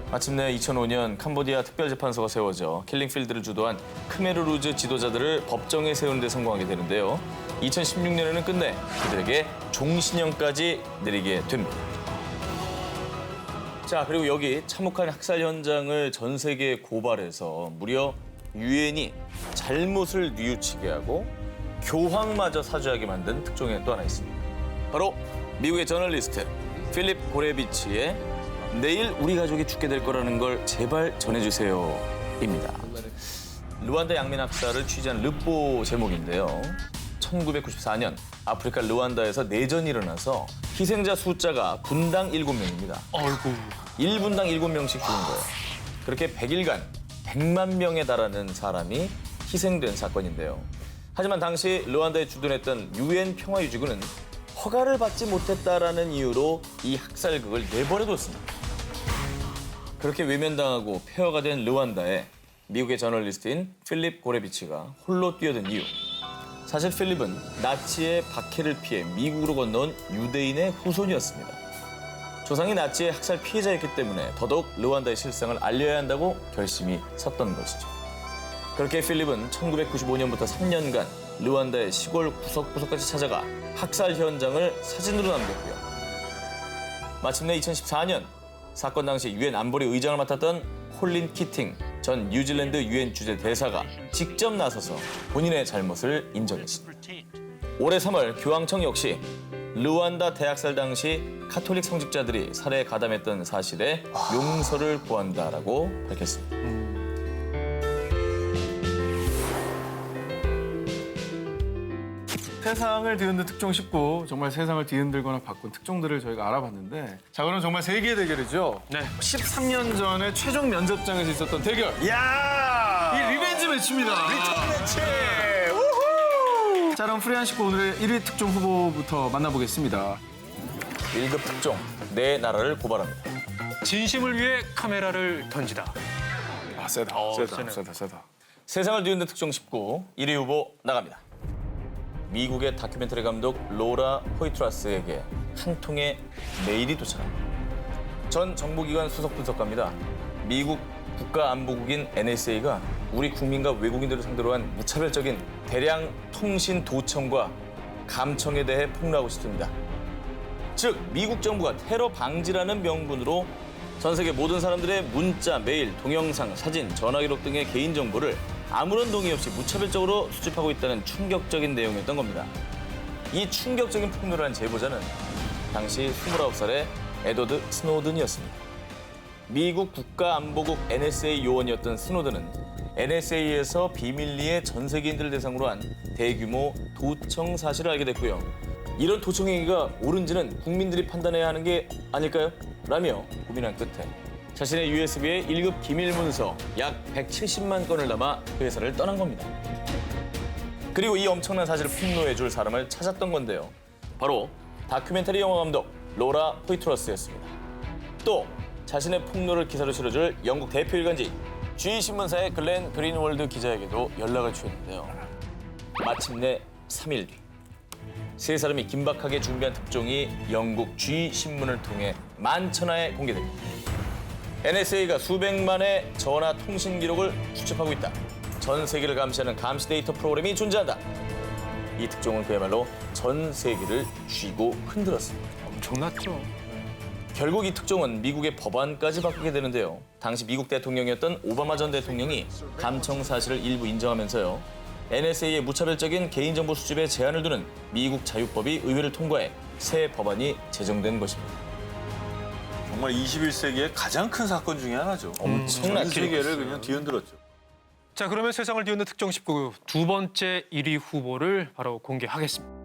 S1: 마침내 2005년 캄보디아 특별재판소가 세워져 킬링필드를 주도한 크메르 루즈 지도자들을 법정에 세우는 데 성공하게 되는데요. 2016년에는 끝내 그들에게 종신형까지 내리게 됩니다. 자, 그리고 여기 참혹한 학살 현장을 전 세계에 고발해서 무려 유엔이 잘못을 뉘우치게 하고 교황마저 사죄하게 만든 특종이 또 하나 있습니다. 바로 미국의 저널리스트 필립 고레비치의 내일 우리 가족이 죽게 될 거라는 걸 제발 전해주세요입니다. 루안다 양민 학살을 취재한 르뽀 제목인데요. 1994년 아프리카 르완다에서 내전이 일어나서 희생자 숫자가 분당 7명입니다.
S8: 아이고.
S1: 1분당 7명씩 죽은 거예요. 그렇게 100일간 100만 명에 달하는 사람이 희생된 사건인데요. 하지만 당시 르완다에 주둔했던 유엔 평화유지군은 허가를 받지 못했다라는 이유로 이 학살극을 내버려뒀습니다. 그렇게 외면당하고 폐허가 된 르완다에 미국의 저널리스트인 필립 고레비치가 홀로 뛰어든 이유. 사실 필립은 나치의 박해를 피해 미국으로 건너온 유대인의 후손이었습니다. 조상이 나치의 학살 피해자였기 때문에 더더욱 르완다의 실상을 알려야 한다고 결심이 섰던 것이죠. 그렇게 필립은 1995년부터 3년간 르완다의 시골 구석구석까지 찾아가 학살 현장을 사진으로 남겼고요. 마침내 2014년 사건 당시 유엔 안보리 의장을 맡았던 콜린 키팅 전 뉴질랜드 유엔 주재 대사가 직접 나서서 본인의 잘못을 인정했습니다. 올해 3월 교황청 역시 르완다 대학살 당시 카톨릭 성직자들이 살해에 가담했던 사실에 용서를 구한다라고 밝혔습니다.
S2: 세상을 뒤흔든 특종 19, 정말 세상을 뒤흔들거나 바꾼 특종들을 저희가 알아봤는데, 자, 그럼 정말 세계 대결이죠.
S8: 네.
S2: 13년 전에 최종 면접장에서 있었던 대결.
S4: 야!
S2: 이 리벤지 매치입니다.
S4: 리턴 매치!
S2: 자, 그럼 프리한 19 오늘의 1위 특종 후보부터 만나보겠습니다.
S1: 1급 특종, 내 나라를 고발합니다.
S8: 진심을 위해 카메라를 던지다.
S2: 아, 세다.
S8: 세네.
S2: 세다.
S1: 세상을 뒤흔든 특종 19, 1위 후보 나갑니다. 미국의 다큐멘터리 감독 로라 포이트라스에게 한 통의 메일이 도착합니다. 전 정보기관 수석 분석가입니다. 미국 국가안보국인 NSA가 우리 국민과 외국인들을 상대로 한 무차별적인 대량 통신 도청과 감청에 대해 폭로하고 싶습니다. 즉, 미국 정부가 테러 방지라는 명분으로 전 세계 모든 사람들의 문자, 메일, 동영상, 사진, 전화 기록 등의 개인정보를 아무런 동의 없이 무차별적으로 수집하고 있다는 충격적인 내용이었던 겁니다. 이 충격적인 폭로를 한 제보자는 당시 29살의 에드워드 스노든이었습니다. 미국 국가안보국 NSA 요원이었던 스노든은 NSA에서 비밀리에 전 세계인들을 대상으로 한 대규모 도청 사실을 알게 됐고요. 이런 도청 행위가 옳은지는 국민들이 판단해야 하는 게 아닐까요? 라며 고민한 끝에 자신의 USB에 1급 기밀 문서 약 170만 건을 담아 그 회사를 떠난 겁니다. 그리고 이 엄청난 사실을 폭로해줄 사람을 찾았던 건데요. 바로 다큐멘터리 영화 감독 로라 포이트러스였습니다. 또 자신의 폭로를 기사로 실어줄 영국 대표 일간지 G신문사의 글렌 그린월드 기자에게도 연락을 취했는데요. 마침내 3일 뒤 세 사람이 긴박하게 준비한 특종이 영국 G신문을 통해 만천하에 공개됩니다. NSA가 수백만의 전화 통신 기록을 수집하고 있다. 전 세계를 감시하는 감시 데이터 프로그램이 존재한다. 이 특종은 그야말로 전 세계를 쥐고 흔들었습니다.
S8: 엄청났죠.
S1: 결국 이 특종은 미국의 법안까지 바꾸게 되는데요. 당시 미국 대통령이었던 오바마 전 대통령이 감청 사실을 일부 인정하면서요. NSA의 무차별적인 개인정보 수집에 제한을 두는 미국 자유법이 의회를 통과해 새 법안이 제정된 것입니다.
S3: 정말 21세기의 가장 큰 사건 중에 하나죠.
S1: 엄청난
S3: 전 세계를 그냥 뒤흔들었죠.
S8: 자, 그러면 세상을 뒤흔든 특종 19 두 번째 1위 후보를 바로 공개하겠습니다.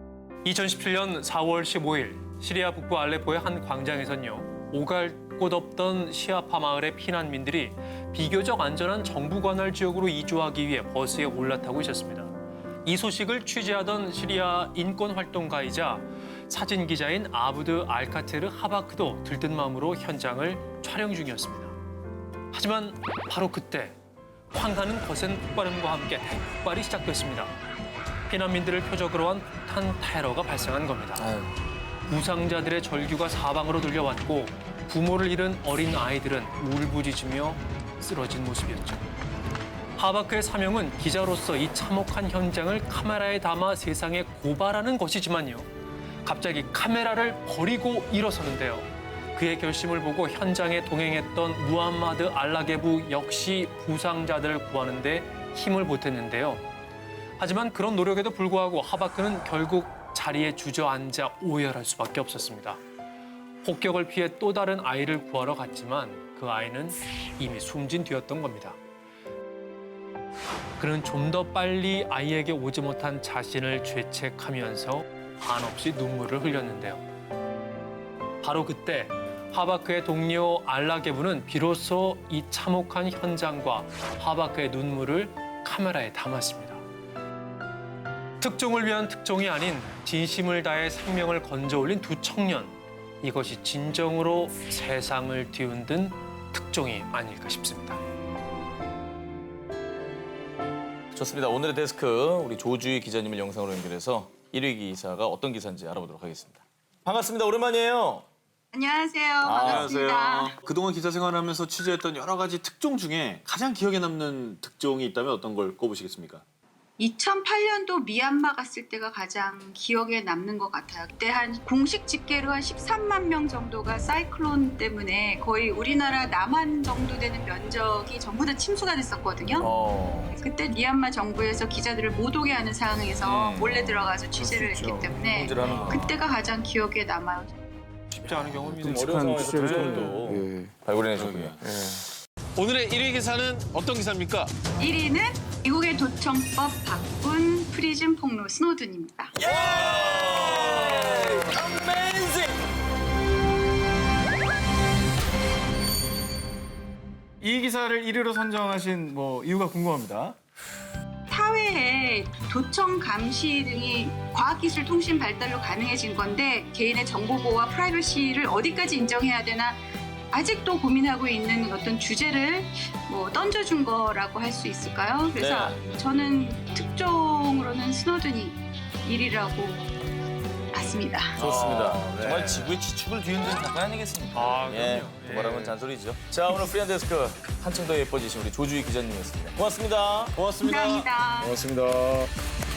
S8: 2017년 4월 15일 시리아 북부 알레포의 한 광장에선요. 오갈 곳 없던 시아파 마을의 피난민들이 비교적 안전한 정부 관할 지역으로 이주하기 위해 버스에 올라타고 있었습니다. 이 소식을 취재하던 시리아 인권활동가이자 사진 기자인 아부드 알카테르 하바크도 들뜬 마음으로 현장을 촬영 중이었습니다. 하지만 바로 그때 황가는 거센 폭발음과 함께 대폭발이 시작됐습니다. 피난민들을 표적으로 한 폭탄 테러가 발생한 겁니다. 부상자들의 절규가 사방으로 들려왔고 부모를 잃은 어린 아이들은 울부짖으며 쓰러진 모습이었죠. 하바크의 사명은 기자로서 이 참혹한 현장을 카메라에 담아 세상에 고발하는 것이지만요. 갑자기 카메라를 버리고 일어서는데요. 그의 결심을 보고 현장에 동행했던 무함마드 알라게부 역시 부상자들을 구하는 데 힘을 보탰는데요. 하지만 그런 노력에도 불구하고 하바크는 결국 자리에 주저앉아 오열할 수밖에 없었습니다. 폭격을 피해 또 다른 아이를 구하러 갔지만 그 아이는 이미 숨진 뒤였던 겁니다. 그는 좀 더 빨리 아이에게 오지 못한 자신을 죄책하면서 한없이 눈물을 흘렸는데요. 바로 그때 하바크의 동료 알라게부는 비로소 이 참혹한 현장과 하바크의 눈물을 카메라에 담았습니다. 특종을 위한 특종이 아닌 진심을 다해 생명을 건져 올린 두 청년. 이것이 진정으로 세상을 뒤흔든 특종이 아닐까 싶습니다.
S1: 좋습니다. 오늘의 데스크 우리 조주희 기자님을 영상으로 연결해서 1위 기사가 어떤 기사인지 알아보도록 하겠습니다. 반갑습니다. 오랜만이에요.
S10: 안녕하세요. 반갑습니다.
S7: 그동안 기자 생활하면서 취재했던 여러 가지 특종 중에 가장 기억에 남는 특종이 있다면 어떤 걸 꼽으시겠습니까?
S10: 2008년도 미얀마 갔을 때가 가장 기억에 남는 것 같아요. 그때 한 공식 집계로 한 13만 명 정도가 사이클론 때문에 거의 우리나라 남한 정도 되는 면적이 전부 다 침수가 됐었거든요. 그때 미얀마 정부에서 기자들을 못 오게 하는 상황에서 몰래 들어가서 취재를 했기 때문에 그때가 가장 기억에 남아요.
S8: 쉽지 않은 경험입니다.
S1: 어려운 상황에서 또 발굴해내셨군요.
S7: 오늘의 1위 기사는 어떤 기사입니까?
S10: 1위는 미국의 도청법 바꾼 프리즌 폭로 스노든입니다.
S2: 이 기사를 1위로 선정하신 이유가 궁금합니다.
S10: 사회에 도청 감시 등이 과학기술 통신 발달로 가능해진 건데 개인의 정보보호와 프라이버시를 어디까지 인정해야 되나 아직도 고민하고 있는 어떤 주제를 던져준 거라고 할 수 있을까요? 그래서 저는 특종으로는 스노든이 1위라고 봤습니다.
S1: 좋습니다. 정말 지구의 지축을 뒤흔든 사건 아니겠습니까?
S8: 그럼요.
S1: 또 말하면 잔소리죠. 자, 오늘 프리한 데스크 한층 더 예뻐지신 우리 조주희 기자님이었습니다. 고맙습니다.
S10: 감사합니다.
S2: 고맙습니다.